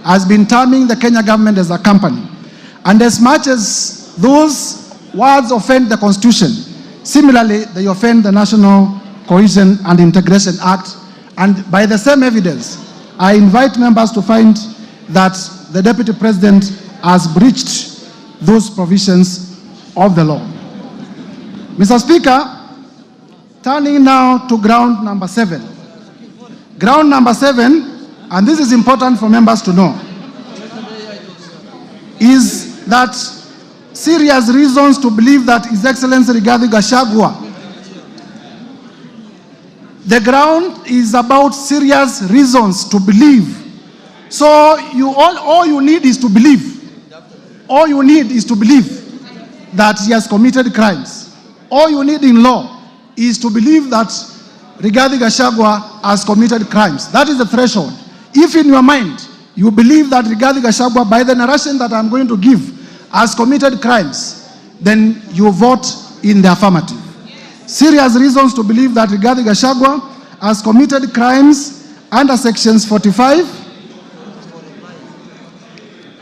has been terming the Kenya government as a company. And as much as those words offend the Constitution, similarly, they offend the National Cohesion and Integration Act. And by the same evidence, I invite members to find that the Deputy President has breached those provisions of the law. Mr. Speaker, turning now to ground number 7. Ground number 7, and this is important for members to know, is that serious reasons to believe that His Excellency Rigathi Gachagua, the ground is about serious reasons to believe. So all you need is to believe. All you need is to believe that he has committed crimes. All you need in law is to believe that Rigathi Gachagua has committed crimes. That is the threshold. If in your mind you believe that Rigathi Gachagua, by the narration that I'm going to give, has committed crimes, then you vote in the affirmative. Serious reasons to believe that Rigathi Gachagua has committed crimes under sections 45,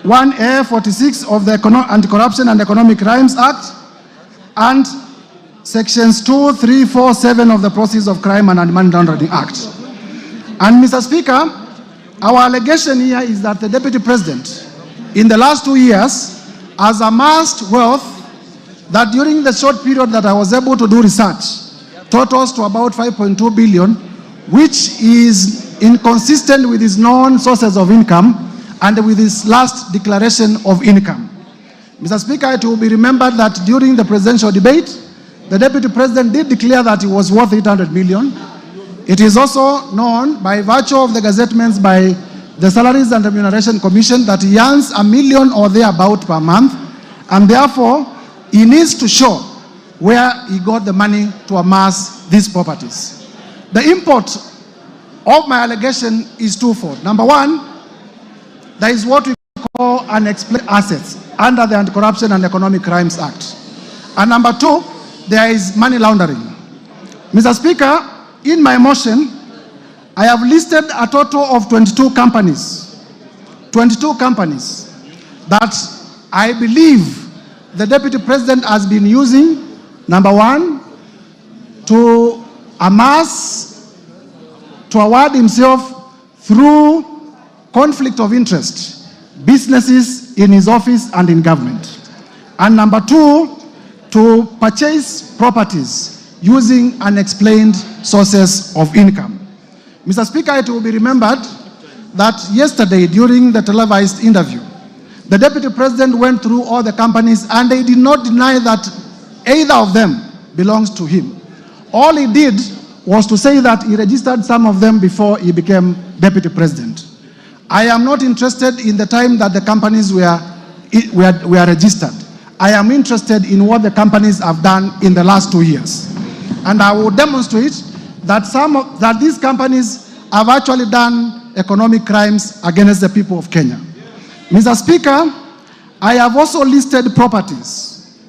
1A, 46 of the Anti-Corruption and Economic Crimes Act, and sections 2, 3, 4, 7 of the Proceeds of Crime and Money Laundering Act. And Mr. Speaker, our allegation here is that the Deputy President, in the last 2 years, has amassed wealth that during the short period that I was able to do research, totals to about 5.2 billion, which is inconsistent with his known sources of income and with his last declaration of income. Mr. Speaker, it will be remembered that during the presidential debate, the Deputy President did declare that he was worth 800 million. It is also known by virtue of the gazettements by the Salaries and Remuneration Commission that he earns $1 million or thereabout per month, and therefore he needs to show where he got the money to amass these properties. The import of my allegation is twofold. Number one, there is what we call unexplained assets under the Anti-Corruption and Economic Crimes Act. And number two, there is money laundering. Mr. Speaker, in my motion, I have listed a total of 22 companies. 22 companies that I believe the Deputy President has been using, number one, to amass, to award himself through conflict of interest, businesses in his office and in government. And number two, to purchase properties using unexplained sources of income. Mr. Speaker, it will be remembered that yesterday during the televised interview, the Deputy President went through all the companies and they did not deny that either of them belongs to him. All he did was to say that he registered some of them before he became deputy president. I am not interested in the time that the companies were registered. I am interested in what the companies have done in the last 2 years. And I will demonstrate that that these companies have actually done economic crimes against the people of Kenya. Mr. Speaker, I have also listed properties.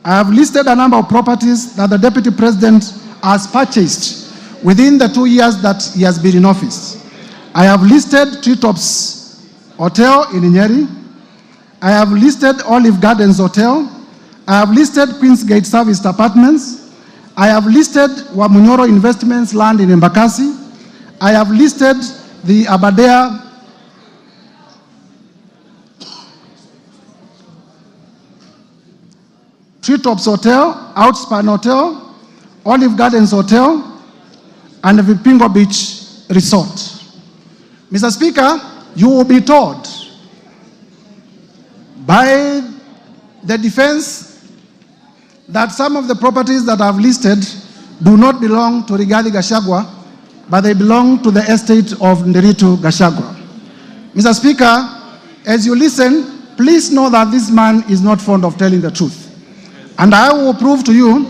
I have listed a number of properties that the deputy president has purchased within the 2 years that he has been in office. I have listed Treetops Hotel in Nyeri. I have listed Olive Gardens Hotel. I have listed Queen's Gate Serviced Apartments. I have listed Wamunyoro Investments land in Embakasi. I have listed the Aberdare Treetops Hotel, Outspan Hotel, Olive Gardens Hotel, and the Vipingo Beach Resort. Mr. Speaker, you will be told by the defense that some of the properties that I've listed do not belong to Rigathi Gachagua, but they belong to the estate of Nderitu Gachagua. Mr. Speaker, as you listen, please know that this man is not fond of telling the truth. And I will prove to you,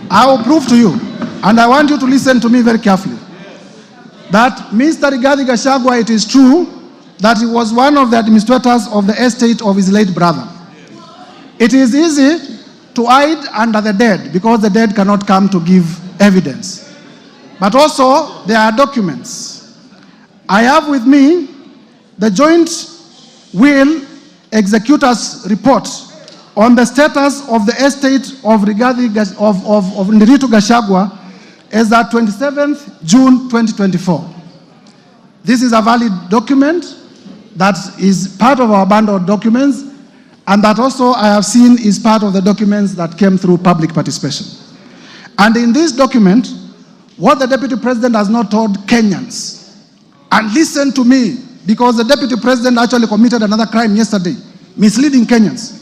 and I want you to listen to me very carefully, that Mr. Rigathi Gachagua, it is true that he was one of the administrators of the estate of his late brother. It is easy to hide under the dead because the dead cannot come to give evidence. But also, there are documents. I have with me the joint will executor's report on the status of the estate of Nderitu Gachagua as at 27th June 2024. This is a valid document that is part of our bundle of documents, and that also I have seen is part of the documents that came through public participation. And in this document, what the deputy president has not told Kenyans, and listen to me, because the deputy president actually committed another crime yesterday, misleading Kenyans.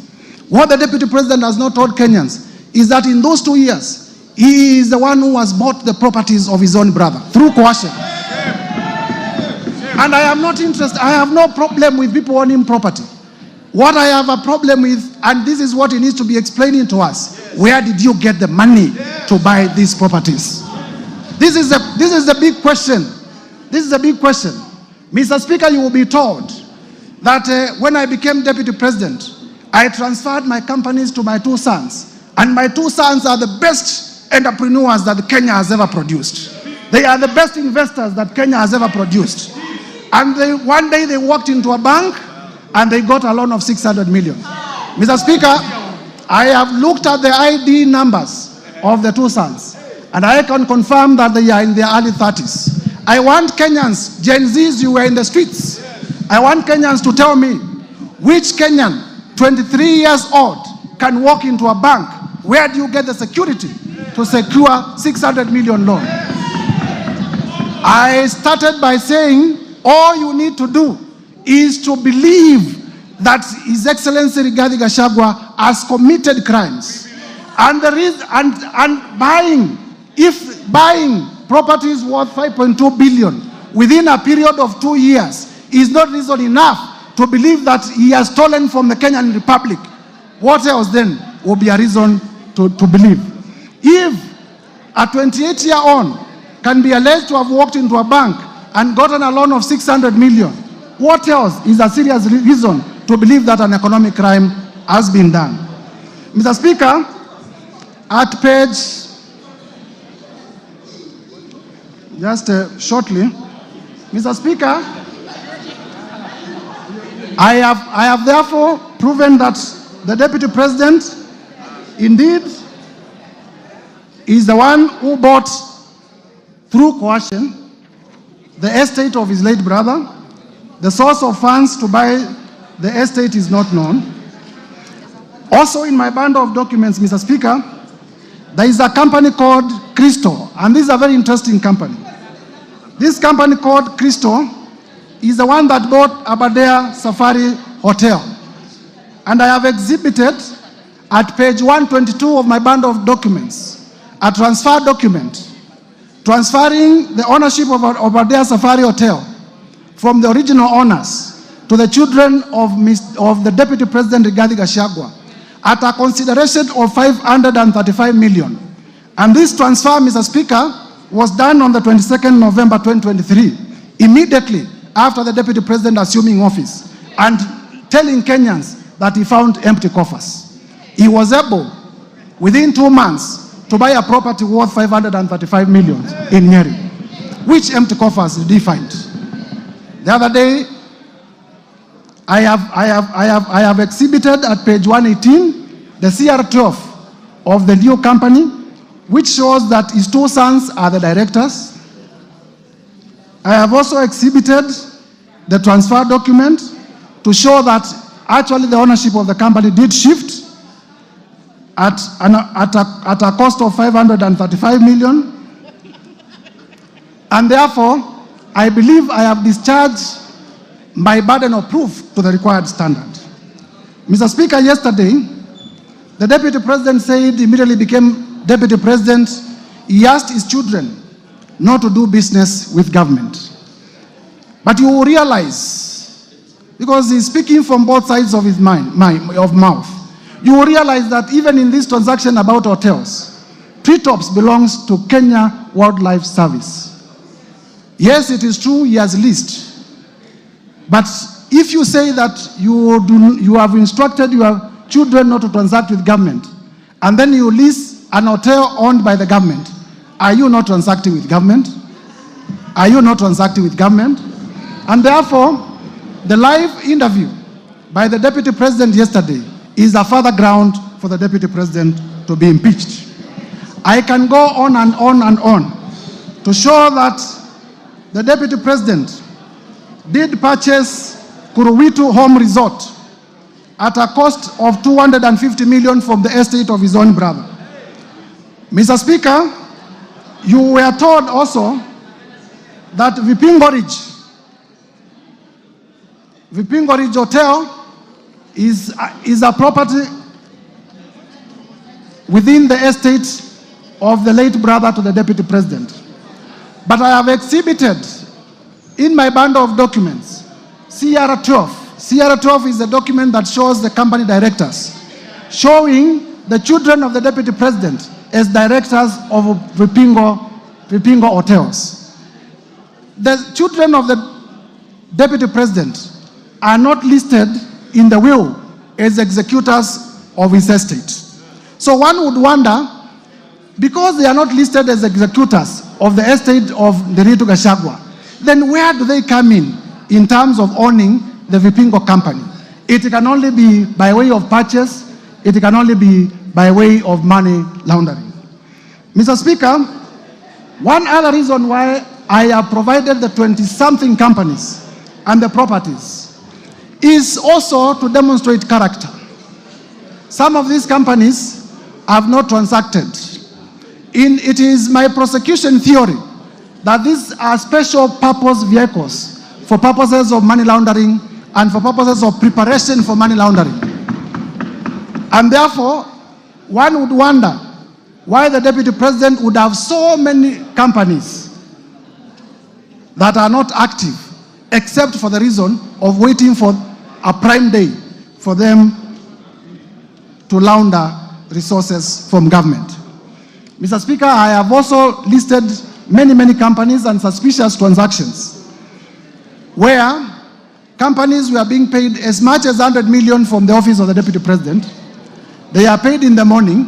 What the deputy president has not told Kenyans is that in those 2 years, he is the one who has bought the properties of his own brother through coercion. And I am not interested, I have no problem with people owning property. What I have a problem with, and this is what he needs to be explaining to us, where did you get the money to buy these properties? This is the big question. This is a big question. Mr. Speaker, you will be told that when I became deputy president, I transferred my companies to my 2 sons. And my 2 sons are the best entrepreneurs that Kenya has ever produced. They are the best investors that Kenya has ever produced. And one day they walked into a bank and they got a loan of 600 million. Mr. Speaker, I have looked at the ID numbers of the 2 sons, and I can confirm that they are in their early 30s. I want Kenyans, Gen Zs, you were in the streets. I want Kenyans to tell me which Kenyan, 23 years old, can walk into a bank. Where do you get the security to secure 600 million loan? I started by saying all you need to do is to believe that His Excellency Rigathi Gachagua has committed crimes. And buying properties worth 5.2 billion within a period of 2 years is not reason enough to believe that he has stolen from the Kenyan Republic. What else then will be a reason to believe? If a 28-year-old can be alleged to have walked into a bank and gotten a loan of 600 million, what else is a serious reason to believe that an economic crime has been done? Mr. Speaker, at page, shortly, Mr. Speaker, I have therefore proven that the deputy president indeed is the one who bought through coercion the estate of his late brother. The source of funds to buy the estate is not known. Also in my bundle of documents, Mr. Speaker, there is a company called Crystal, and this is a very interesting company. This company called Crystal is the one that bought Aberdare Safari Hotel. And I have exhibited at page 122 of my bundle of documents a transfer document transferring the ownership of Aberdare Safari Hotel from the original owners to the children of the Deputy President Rigathi Gachagua at a consideration of 535 million. And this transfer, Mr. Speaker, was done on the 22nd November 2023, immediately after the Deputy President assuming office and telling Kenyans that he found empty coffers. He was able, within 2 months, to buy a property worth 535 million in Nyeri. Which empty coffers did he find? The other day, I have exhibited at page 118 the CR12 of the new company, which shows that his 2 sons are the directors. I have also exhibited the transfer document to show that actually the ownership of the company did shift at a cost of 535 million. And therefore, I believe I have discharged my burden of proof to the required standard. Mr. Speaker, yesterday, the Deputy President said he immediately became Deputy President. He asked his children not to do business with government. But you will realize, because he's speaking from both sides of his mouth, you will realize that even in this transaction about hotels, Treetops belongs to Kenya Wildlife Service. Yes, it is true he has leased. But if you say that you have instructed your children not to transact with government, and then you lease an hotel owned by the government, are you not transacting with government? Are you not transacting with government? And therefore, the live interview by the Deputy President yesterday is a further ground for the Deputy President to be impeached. I can go on and on and on to show that the Deputy President did purchase Kuruwitu Home Resort at a cost of 250 million from the estate of his own brother. Mr. Speaker, you were told also that Vipingo Ridge Hotel is a property within the estate of the late brother to the Deputy President. But I have exhibited in my bundle of documents CR12. CR12 is a document that shows the company directors, showing the children of the Deputy President as directors of Vipingo Hotels. The children of the Deputy President are not listed in the will as executors of his estate. So one would wonder, because they are not listed as executors of the estate of the Rigathi Gachagua, then where do they come in terms of owning the Vipingo company? It can only be by way of purchase, it can only be by way of money laundering. Mr. Speaker, one other reason why I have provided the 20-something companies and the properties is also to demonstrate character. Some of these companies have not transacted. It is my prosecution theory that these are special purpose vehicles for purposes of money laundering and for purposes of preparation for money laundering. And therefore, one would wonder why the Deputy President would have so many companies that are not active, except for the reason of waiting for a prime day for them to launder resources from government. Mr. Speaker, I have also listed many companies and suspicious transactions where companies were being paid as much as 100 million from the office of the Deputy President. They are paid in the morning,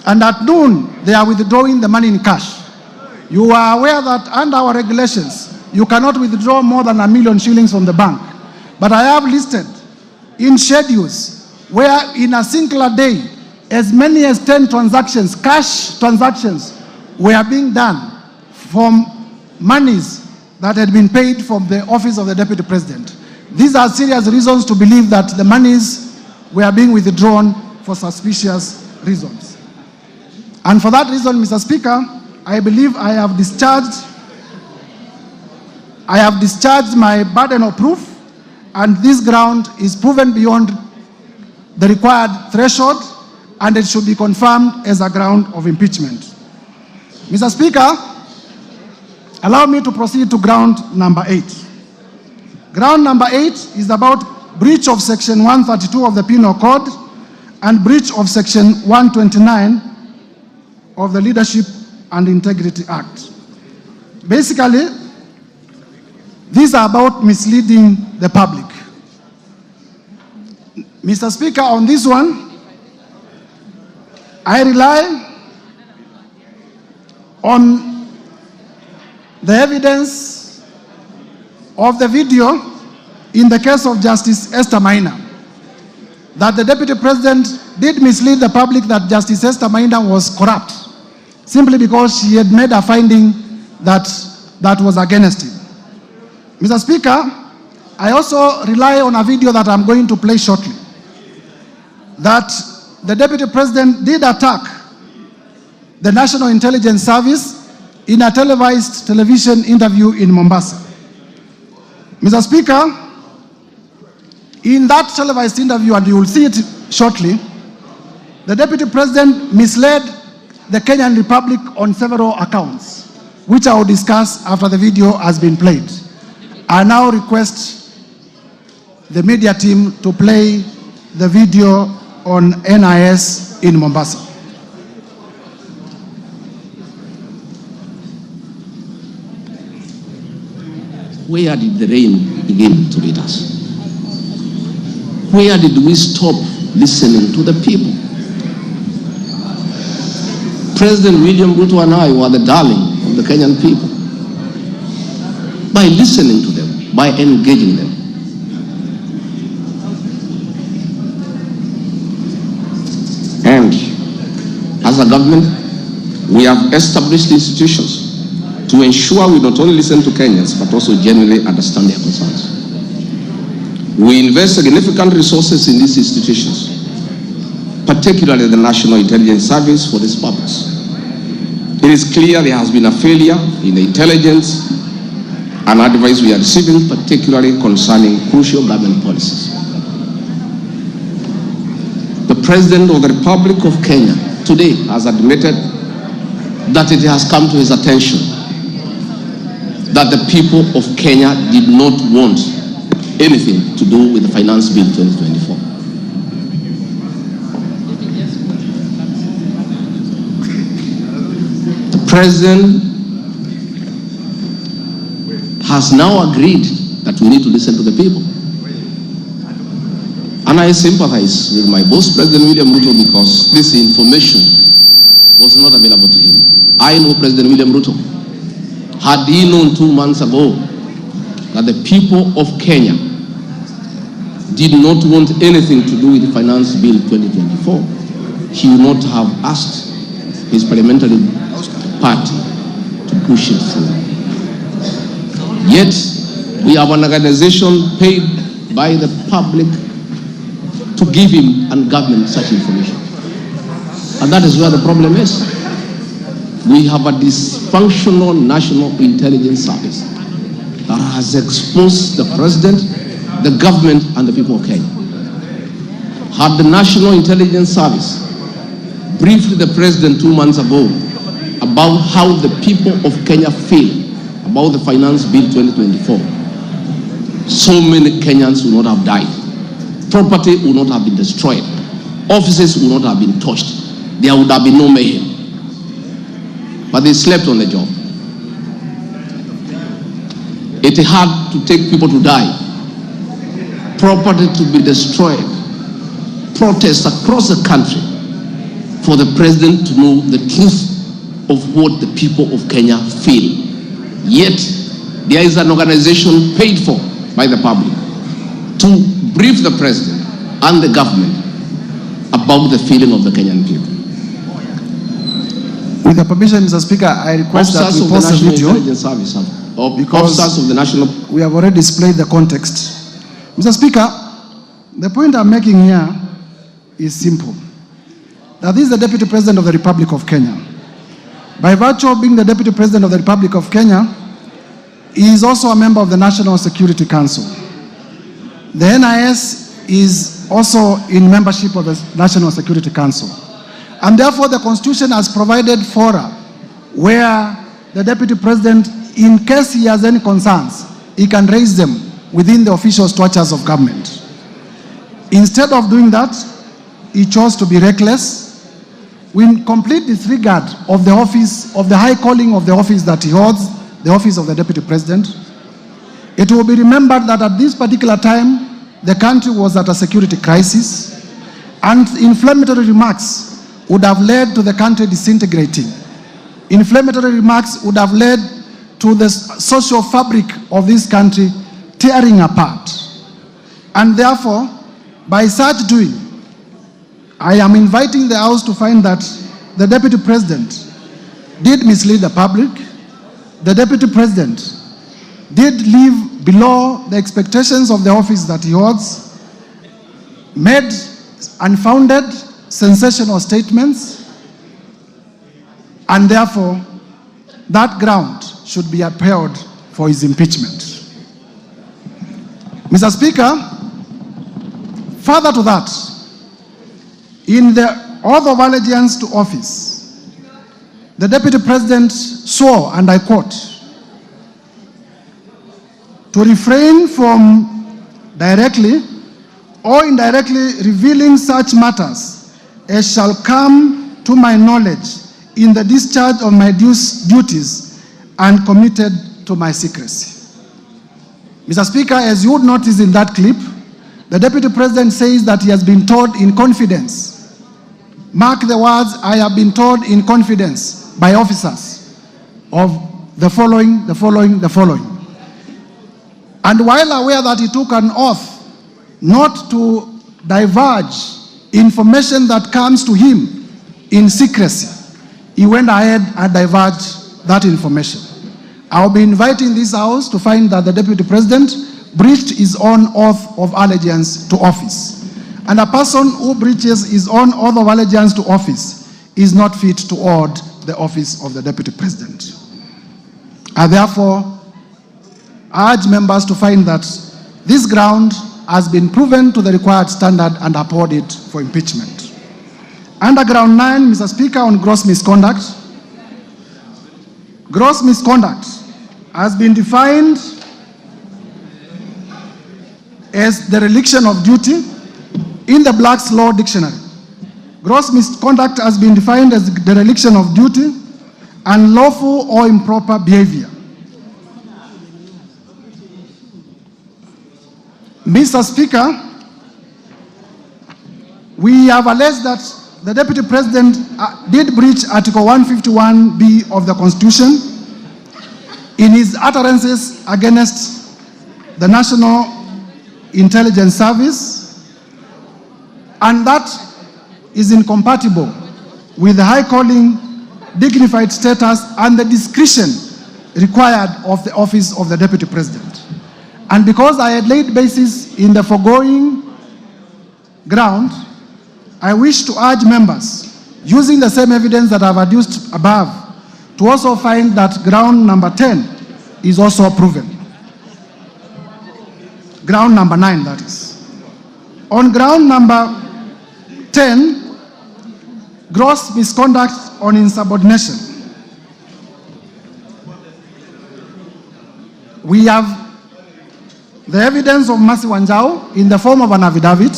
and at noon, they are withdrawing the money in cash. You are aware that under our regulations, you cannot withdraw more than 1 million shillings from the bank. But I have listed in schedules where in a singular day, as many as 10 transactions, cash transactions, were being done from monies that had been paid from the office of the Deputy President. These are serious reasons to believe that the monies were being withdrawn for suspicious reasons. And for that reason, Mr. Speaker, I believe I have discharged my burden of proof, and this ground is proven beyond the required threshold, and it should be confirmed as a ground of impeachment. Mr. Speaker, allow me to proceed to ground number 8. Ground number 8 is about breach of Section 132 of the Penal Code and breach of Section 129 of the Leadership and Integrity Act. Basically, these are about misleading the public. Mr. Speaker, on this one, I rely on the evidence of the video in the case of Justice Esther Maina, that the Deputy President did mislead the public that Justice Esther Maina was corrupt, simply because she had made a finding that was against him. Mr. Speaker, I also rely on a video that I'm going to play shortly, that the Deputy President did attack the National Intelligence Service in a televised television interview in Mombasa. Mr. Speaker, in that televised interview, and you will see it shortly, the Deputy President misled the Kenyan Republic on several accounts, which I will discuss after the video has been played. I now request the media team to play the video on NIS in Mombasa. Where did the rain begin to beat us? Where did we stop listening to the people? President William Ruto and I were the darling of the Kenyan people. By listening to them, by engaging them. And as a government, we have established institutions to ensure we not only listen to Kenyans, but also genuinely understand their concerns. We invest significant resources in these institutions, particularly the National Intelligence Service, for this purpose. It is clear there has been a failure in the intelligence and advice we are receiving, particularly concerning crucial government policies. The President of the Republic of Kenya today has admitted that it has come to his attention that the people of Kenya did not want anything to do with the Finance Bill 2024. The President has now agreed that we need to listen to the people. And I sympathize with my boss, President William Ruto, because this information was not available to him. I know President William Ruto. Had he known 2 months ago that the people of Kenya did not want anything to do with the Finance Bill 2024, he would not have asked his parliamentary party to push it through. Yet, we have an organization paid by the public to give him and government such information. And that is where the problem is. We have a dysfunctional National Intelligence Service that has exposed the President, the government, and the people of Kenya. Had the National Intelligence Service briefed the President 2 months ago about how the people of Kenya feel about the Finance Bill 2024, so many Kenyans would not have died. Property would not have been destroyed. Offices would not have been touched. There would have been no mayhem. But they slept on the job. It had to take people to die, property to be destroyed, protests across the country for the President to know the truth of what the people of Kenya feel. Yet, there is an organization paid for by the public to brief the President and the government about the feeling of the Kenyan people. With the permission, Mr. Speaker, I request that we pause the video because officers of the national... we have already displayed the context. Mr. Speaker, the point I'm making here is simple. That this is the Deputy President of the Republic of Kenya. By virtue of being the Deputy President of the Republic of Kenya, he is also a member of the National Security Council. The NIS is also in membership of the National Security Council. And therefore, the Constitution has provided fora where the Deputy President, in case he has any concerns, he can raise them within the official structures of government. Instead of doing that, he chose to be reckless, in complete disregard of the office, of the high calling of the office that he holds, the office of the Deputy President. It will be remembered that at this particular time, the country was at a security crisis, and inflammatory remarks would have led to the country disintegrating. Inflammatory remarks would have led to the social fabric of this country tearing apart. And therefore, by such doing, I am inviting the House to find that the Deputy President did mislead the public. The Deputy President did live below the expectations of the office that he holds, made unfounded, sensational statements, and therefore that ground should be upheld for his impeachment. Mr. Speaker, further to that, in the oath of allegiance to office, the Deputy President swore, and I quote, to refrain from directly or indirectly revealing such matters as shall come to my knowledge in the discharge of my duties and committed to my secrecy. Mr. Speaker, as you would notice in that clip, the Deputy President says that he has been told in confidence. Mark the words, I have been told in confidence by officers of the following. And while aware that he took an oath not to divulge information that comes to him in secrecy, he went ahead and divulged that information. I'll be inviting this House to find that the Deputy President breached his own oath of allegiance to office. And a person who breaches his own oath of allegiance to office is not fit to hold the office of the Deputy President. I therefore urge members to find that this ground has been proven to the required standard and uphold it for impeachment. Under ground 9, Mr. Speaker, on gross misconduct. Gross misconduct has been defined as the dereliction of duty in the Black's Law Dictionary. Gross misconduct has been defined as dereliction of duty, unlawful or improper behavior. Mr. Speaker, we have alleged that the Deputy President did breach Article 151B of the Constitution in his utterances against the National Intelligence Service, and that is incompatible with the high calling, dignified status, and the discretion required of the office of the Deputy President. And because I had laid basis in the foregoing ground, I wish to urge members, using the same evidence that I've adduced above, to also find that ground number 10 is also proven. Ground number 9, that is. On ground number 10, gross misconduct on insubordination. We have the evidence of Mercy Wanjau in the form of an affidavit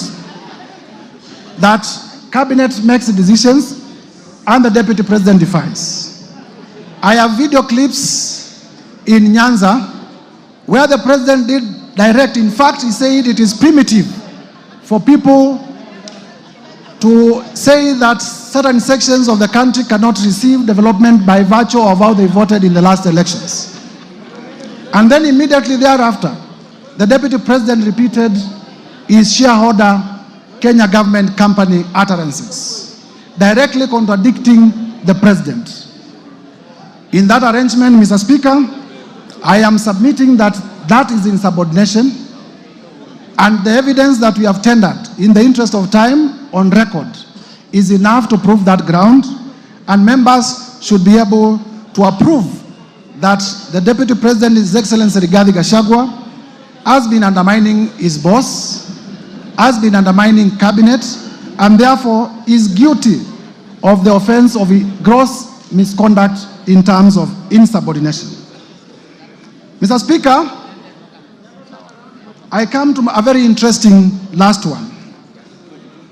that cabinet makes decisions and the Deputy President defies. I have video clips in Nyanza where the President did direct. In fact, he said it is primitive for people to say that certain sections of the country cannot receive development by virtue of how they voted in the last elections. And then immediately thereafter, the Deputy President repeated his shareholder Kenya government company utterances, directly contradicting the President. In that arrangement, Mr. Speaker, I am submitting that that is insubordination, and the evidence that we have tendered in the interest of time on record is enough to prove that ground, and members should be able to approve that the Deputy President, His Excellency Rigathi Gachagua, has been undermining his boss, has been undermining cabinet, and therefore is guilty of the offense of gross misconduct in terms of insubordination. Mr. Speaker, I come to a very interesting last one,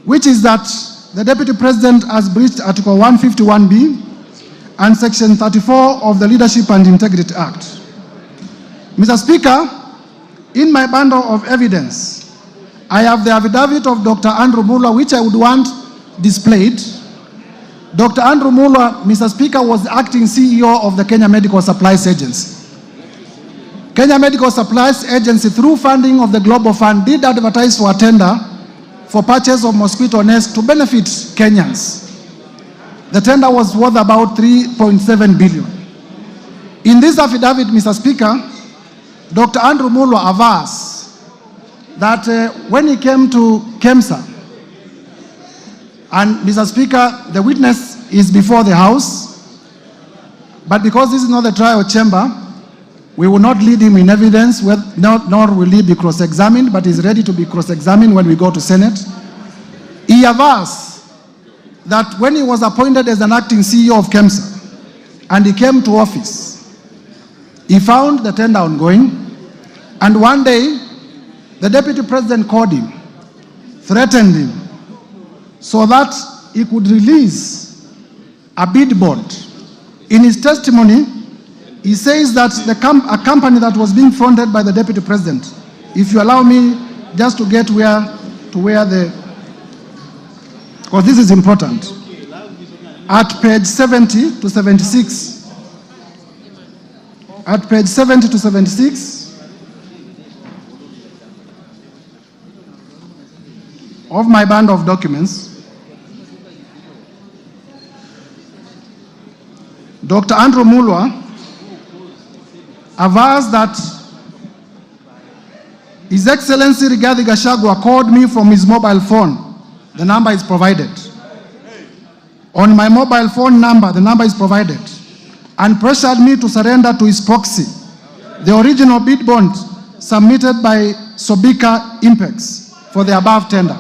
which is that the Deputy President has breached Article 151B and Section 34 of the Leadership and Integrity Act. Mr. Speaker, in my bundle of evidence, I have the affidavit of Dr. Andrew Muller, which I would want displayed. Dr. Andrew Muller, Mr. Speaker, was the acting CEO of the Kenya Medical Supplies Agency. Kenya Medical Supplies Agency, through funding of the Global Fund, did advertise for a tender for purchase of mosquito nets to benefit Kenyans. The tender was worth about 3.7 billion. In this affidavit, Mr. Speaker, Dr. Andrew Muller avers that when he came to KEMSA, and Mr. Speaker, the witness is before the House, but because this is not the trial chamber, we will not lead him in evidence, nor will he be cross-examined, but he's ready to be cross-examined when we go to Senate. He avers that when he was appointed as an acting CEO of KEMSA, and he came to office, he found the tender ongoing, and one day, the Deputy President called him, threatened him, so that he could release a bid bond. In his testimony, he says that a company that was being fronted by the Deputy President, if you allow me just to get because this is important, at page 70 to 76, at page 70 to 76, of my band of documents, Dr. Andrew Muller avers that His Excellency Rigathi Gachagua called me from his mobile phone. The number is provided. On my mobile phone number, the number is provided, and pressured me to surrender to his proxy the original bid bond submitted by Sobika Impex for the above tender.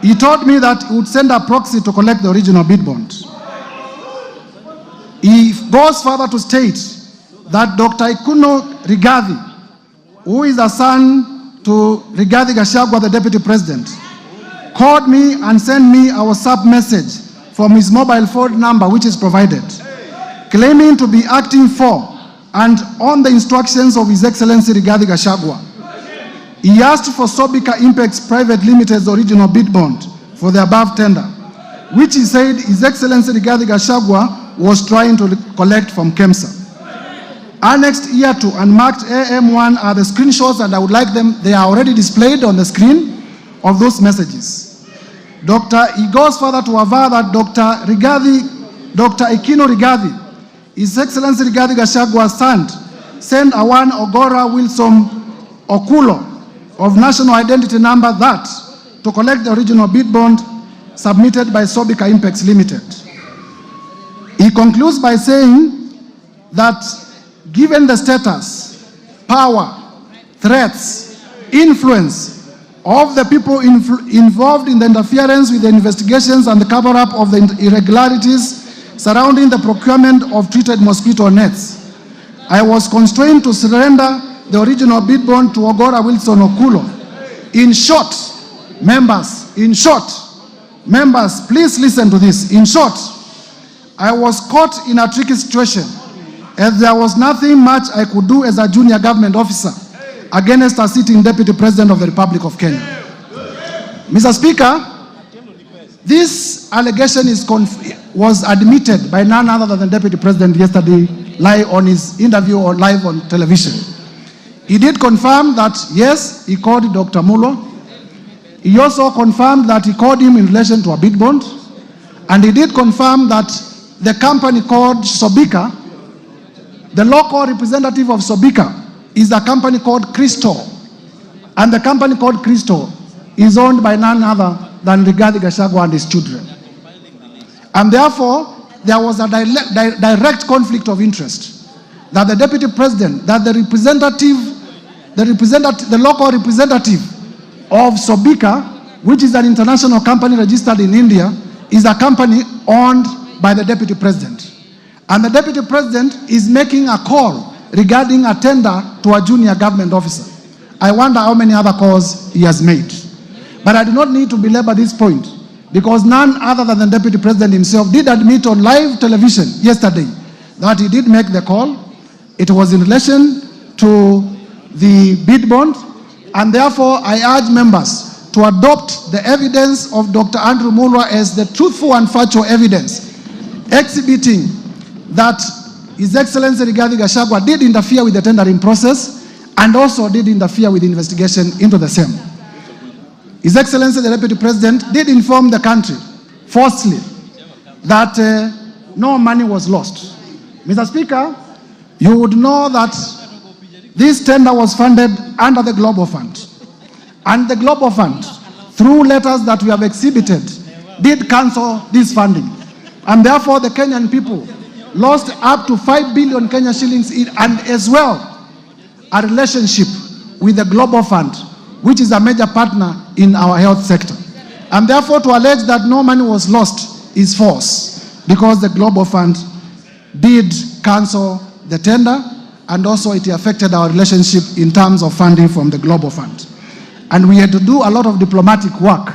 He told me that he would send a proxy to collect the original bid bond. He goes further to state that Dr. Ikuno Rigathi, who is a son to Rigathi Gachagua, the Deputy President, called me and sent me a WhatsApp message from his mobile phone number, which is provided, claiming to be acting for and on the instructions of His Excellency Rigathi Gachagua. He asked for Sobika Impex Private Limited's original bid bond for the above tender, which he said His Excellency Rigathi Gachagua was trying to collect from KEMSA. Annexed here to and marked AM1 are the screenshots, and I would like them, they are already displayed on the screen of those messages. He goes further to aver that Dr. Ikino Rigathi, His Excellency Rigathi Gachagua's son, sent a one Ogora Wilson Okulo of national identity number that to collect the original bid bond submitted by Sobika Impex Limited. He concludes by saying that given the status, power, threats, influence of the people involved in the interference with the investigations and the cover-up of the irregularities surrounding the procurement of treated mosquito nets, I was constrained to surrender the original bid bond to Ogora Wilson Okulo. In short, members, please listen to this. In short, I was caught in a tricky situation, as there was nothing much I could do as a junior government officer against a sitting Deputy President of the Republic of Kenya. Mr. Speaker, this allegation was admitted by none other than the Deputy President yesterday, live on his interview or live on television. He did confirm that, yes, he called Dr. Muller. He also confirmed that he called him in relation to a bid bond. And he did confirm that the company called Sobika, the local representative of Sobika, is a company called Crystal. And the company called Crystal is owned by none other than Rigathi Gachagua and his children. And therefore, there was a direct conflict of interest that the Deputy President, that the local representative of Sobika, which is an international company registered in India, is a company owned by the Deputy President. And the Deputy President is making a call regarding a tender to a junior government officer. I wonder how many other calls he has made. But I do not need to belabor this point, because none other than the Deputy President himself did admit on live television yesterday that he did make the call. It was in relation to the bid bond, and therefore I urge members to adopt the evidence of Dr. Andrew Mulwa as the truthful and factual evidence, exhibiting that His Excellency Rigathi Gachagua did interfere with the tendering process and also did interfere with the investigation into the same. His Excellency the Deputy President did inform the country falsely that no money was lost. Mr. Speaker, you would know that this tender was funded under the Global Fund. And the Global Fund, through letters that we have exhibited, did cancel this funding. And therefore the Kenyan people lost up to 5 billion Kenya shillings and as well a relationship with the Global Fund, which is a major partner in our health sector. And therefore to allege that no money was lost is false, because the Global Fund did cancel the tender, and also it affected our relationship in terms of funding from the Global Fund. And we had to do a lot of diplomatic work,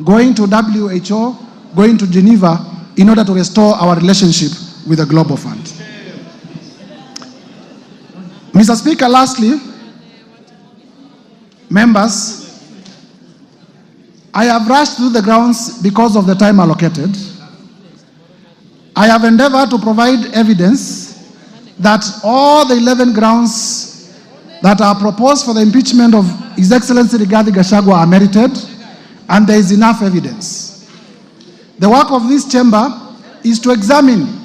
going to WHO, going to Geneva, in order to restore our relationship with the Global Fund. Mr. Speaker, lastly, members, I have rushed through the grounds because of the time allocated. I have endeavored to provide evidence that all the 11 grounds that are proposed for the impeachment of His Excellency Rigathi Gachagua are merited, and there is enough evidence. The work of this chamber is to examine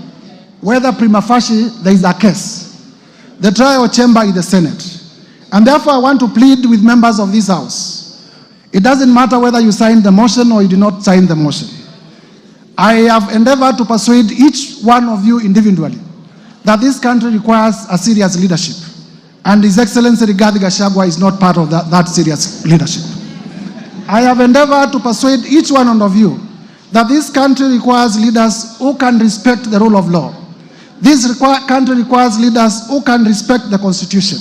whether prima facie there is a case. The trial chamber is the Senate. And therefore I want to plead with members of this House. It doesn't matter whether you signed the motion or you did not sign the motion. I have endeavored to persuade each one of you individually that this country requires a serious leadership. And His Excellency Rigathi Gachagua is not part of that serious leadership. I have endeavored to persuade each one of you that this country requires leaders who can respect the rule of law. This country requires leaders who can respect the Constitution.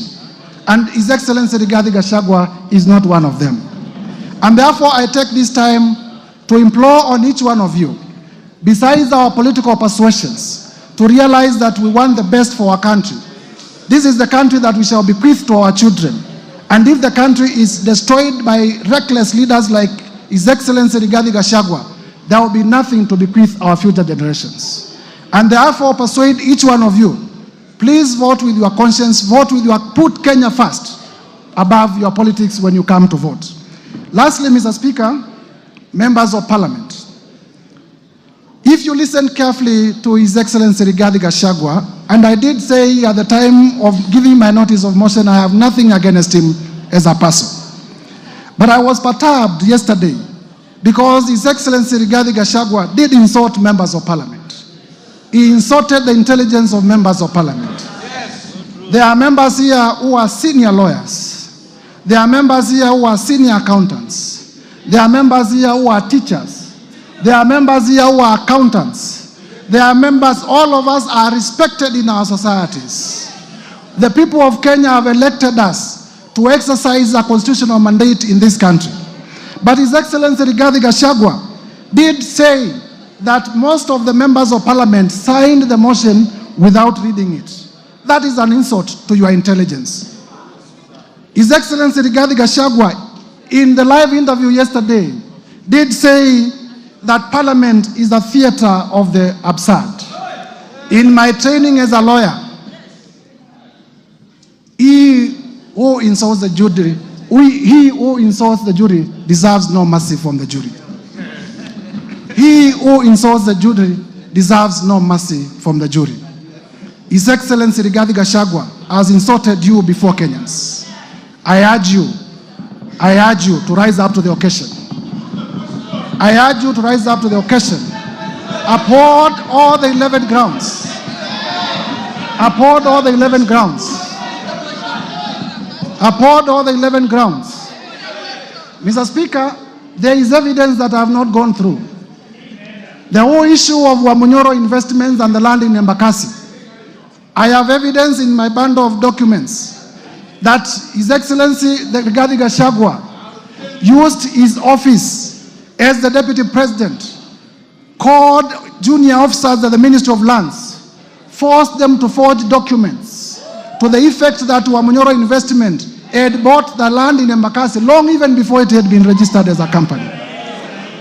And His Excellency Rigathi Gachagua is not one of them. And therefore I take this time to implore on each one of you, besides our political persuasions, to realize that we want the best for our country. This is the country that we shall bequeath to our children. And if the country is destroyed by reckless leaders like His Excellency Rigathi Gachagua, there will be nothing to bequeath our future generations. And therefore persuade each one of you, please vote with your conscience, put Kenya first above your politics when you come to vote. Lastly, Mr. Speaker, members of Parliament, if you listen carefully to His Excellency Rigathi Gachagua, and I did say at the time of giving my notice of motion, I have nothing against him as a person. But I was perturbed yesterday because His Excellency Rigathi Gachagua did insult members of Parliament. He insulted the intelligence of members of Parliament. Yes. There are members here who are senior lawyers. There are members here who are senior accountants. There are members here who are teachers. There are members here who are accountants. There are members, all of us are respected in our societies. The people of Kenya have elected us to exercise a constitutional mandate in this country. But His Excellency Rigathi Gachagua did say that most of the members of Parliament signed the motion without reading it. That is an insult to your intelligence. His Excellency Rigathi Gachagua, in the live interview yesterday, did say that Parliament is a theater of the absurd. In my training as a lawyer, he who insults the jury, he who insults the jury deserves no mercy from the jury. He who insults the jury deserves no mercy from the jury. His Excellency Rigathi Gachagua has insulted you before Kenyans. I urge you to rise up to the occasion. I urge you to rise up to the occasion. Uphold all the 11 grounds. Uphold all the 11 grounds. Uphold all the 11 grounds. Mr. Speaker, there is evidence that I have not gone through. The whole issue of Wamunyoro investments and the land in Embakasi. I have evidence in my bundle of documents that His Excellency Rigathi Gachagua used his office as the Deputy President, called junior officers at the Ministry of Lands, forced them to forge documents to the effect that Wamunyoro Investment had bought the land in Embakasi long even before it had been registered as a company.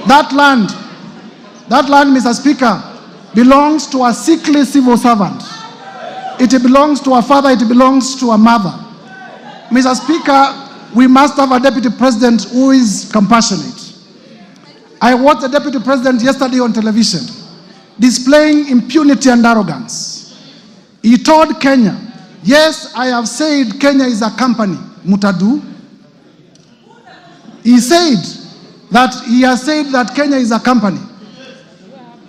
That land, Mr. Speaker, belongs to a sickly civil servant. It belongs to a father, it belongs to a mother. Mr. Speaker, we must have a Deputy President who is compassionate. I watched the Deputy President yesterday on television displaying impunity and arrogance. He told Kenya, yes, I have said Kenya is a company, Mutadu. He has said that Kenya is a company.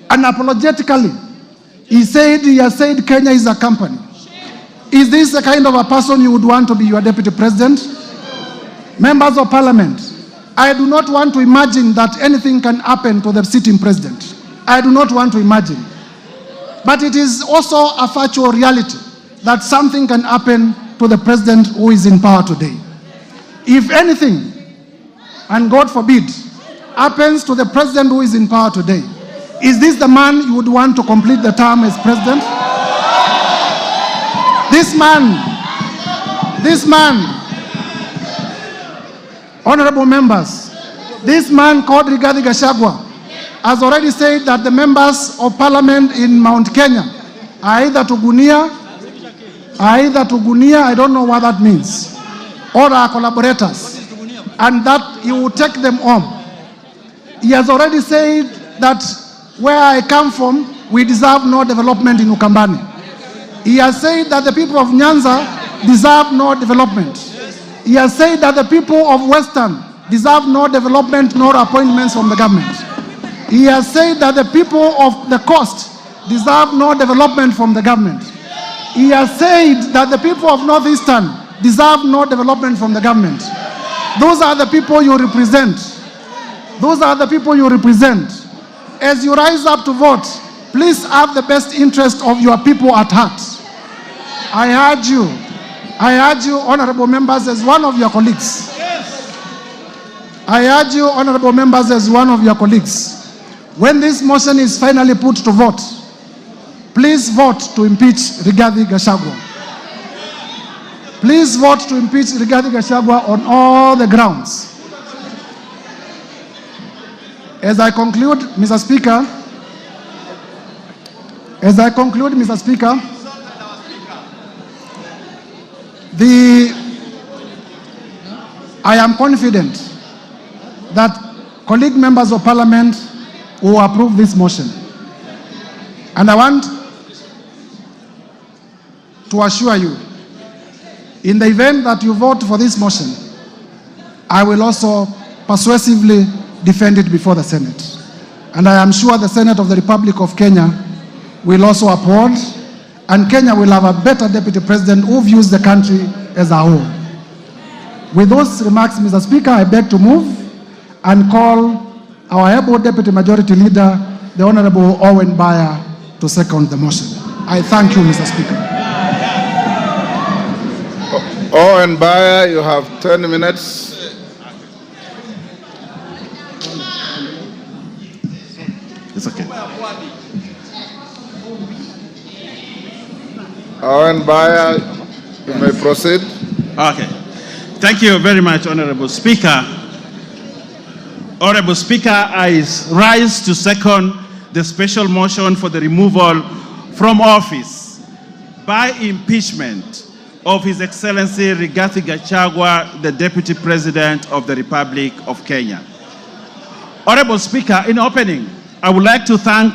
Unapologetically, he has said Kenya is a company. Is this the kind of a person you would want to be your Deputy President? Members of Parliament, I do not want to imagine that anything can happen to the sitting president. I do not want to imagine. But it is also a factual reality that something can happen to the president who is in power today. If anything, and God forbid, happens to the president who is in power today, is this the man you would want to complete the term as president? This man, honorable members, this man called Rigathi Gachagua has already said that the members of Parliament in Mount Kenya are either Tugunia, I don't know what that means, or are collaborators, and that he will take them home. He has already said that where I come from, we deserve no development in Ukambani. He has said that the people of Nyanza deserve no development. He has said that the people of Western deserve no development nor appointments from the government. He has said that the people of the coast deserve no development from the government. He has said that the people of Northeastern deserve no development from the government. Those are the people you represent. Those are the people you represent. As you rise up to vote, please have the best interest of your people at heart. I urge you, honorable members, as one of your colleagues. I urge you, honorable members, as one of your colleagues. When this motion is finally put to vote, please vote to impeach Rigathi Gachagua. Please vote to impeach Rigathi Gachagua on all the grounds. As I conclude, Mr. Speaker, I am confident that colleague members of Parliament will approve this motion. And I want to assure you, in the event that you vote for this motion, I will also persuasively defend it before the Senate. And I am sure the Senate of the Republic of Kenya will also uphold, and Kenya will have a better Deputy President who views the country as a whole. With those remarks, Mr. Speaker, I beg to move and call our able Deputy Majority Leader, the Honorable Owen Bayer, to second the motion. I thank you, Mr. Speaker. Owen Bayer, you have 10 minutes. It's okay. Owen Bayer, you may proceed. Okay. Thank you very much, Honorable Speaker. Honorable Speaker, I rise to second the special motion for the removal from office by impeachment of His Excellency Rigathi Gachagua, the Deputy President of the Republic of Kenya. Honorable Speaker, in opening, I would like to thank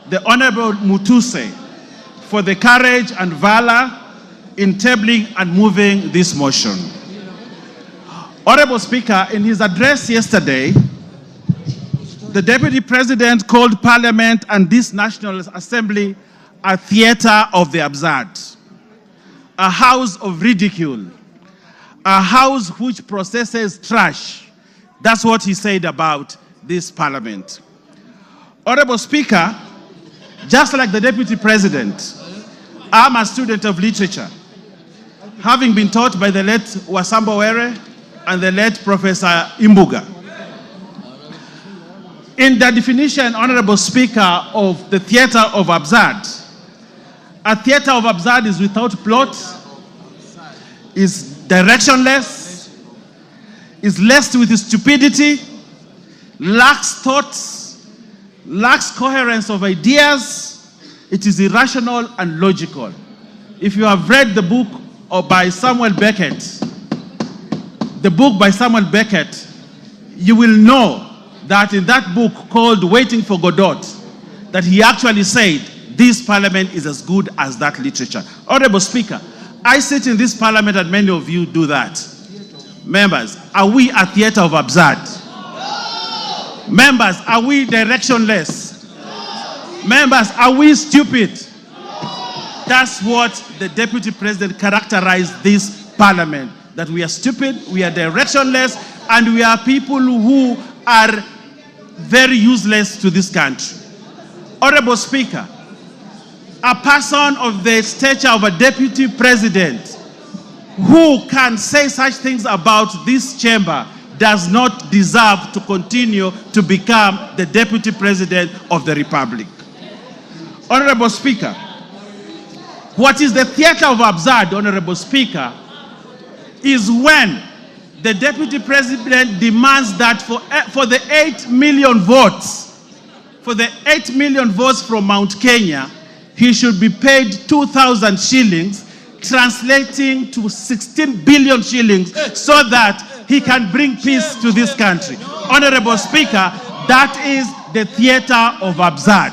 the Honorable Mutuse for the courage and valor in tabling and moving this motion. Honorable Speaker, in his address yesterday, the Deputy President called Parliament and this National Assembly a theater of the absurd, a house of ridicule, a house which processes trash. That's what he said about this Parliament. Honorable Speaker, just like the Deputy President, I'm a student of literature, having been taught by the late Wasamba Were and the late Professor Imbuga. In the definition, Honorable Speaker, of the theater of absurd, a theater of absurd is without plot, is directionless, is laced with stupidity, lacks thoughts, lacks coherence of ideas. It is irrational and logical. If you have read the book by Samuel Beckett, you will know that in that book called Waiting for Godot, that he actually said, this parliament is as good as that literature. Honorable Speaker, I sit in this parliament and many of you do that. Members, are we a theater of absurd? Members, are we directionless? Members, are we stupid? That's what the Deputy President characterized this parliament, that we are stupid, we are directionless, and we are people who are very useless to this country. Honorable Speaker, a person of the stature of a Deputy President who can say such things about this chamber does not deserve to continue to become the Deputy President of the Republic. Honorable Speaker, what is the theater of absurd, Honorable Speaker, is when the Deputy President demands that for the 8 million votes, from Mount Kenya, he should be paid 2,000 shillings, translating to 16 billion shillings, so that he can bring peace to this country. Honorable Speaker, that is the theater of absurd.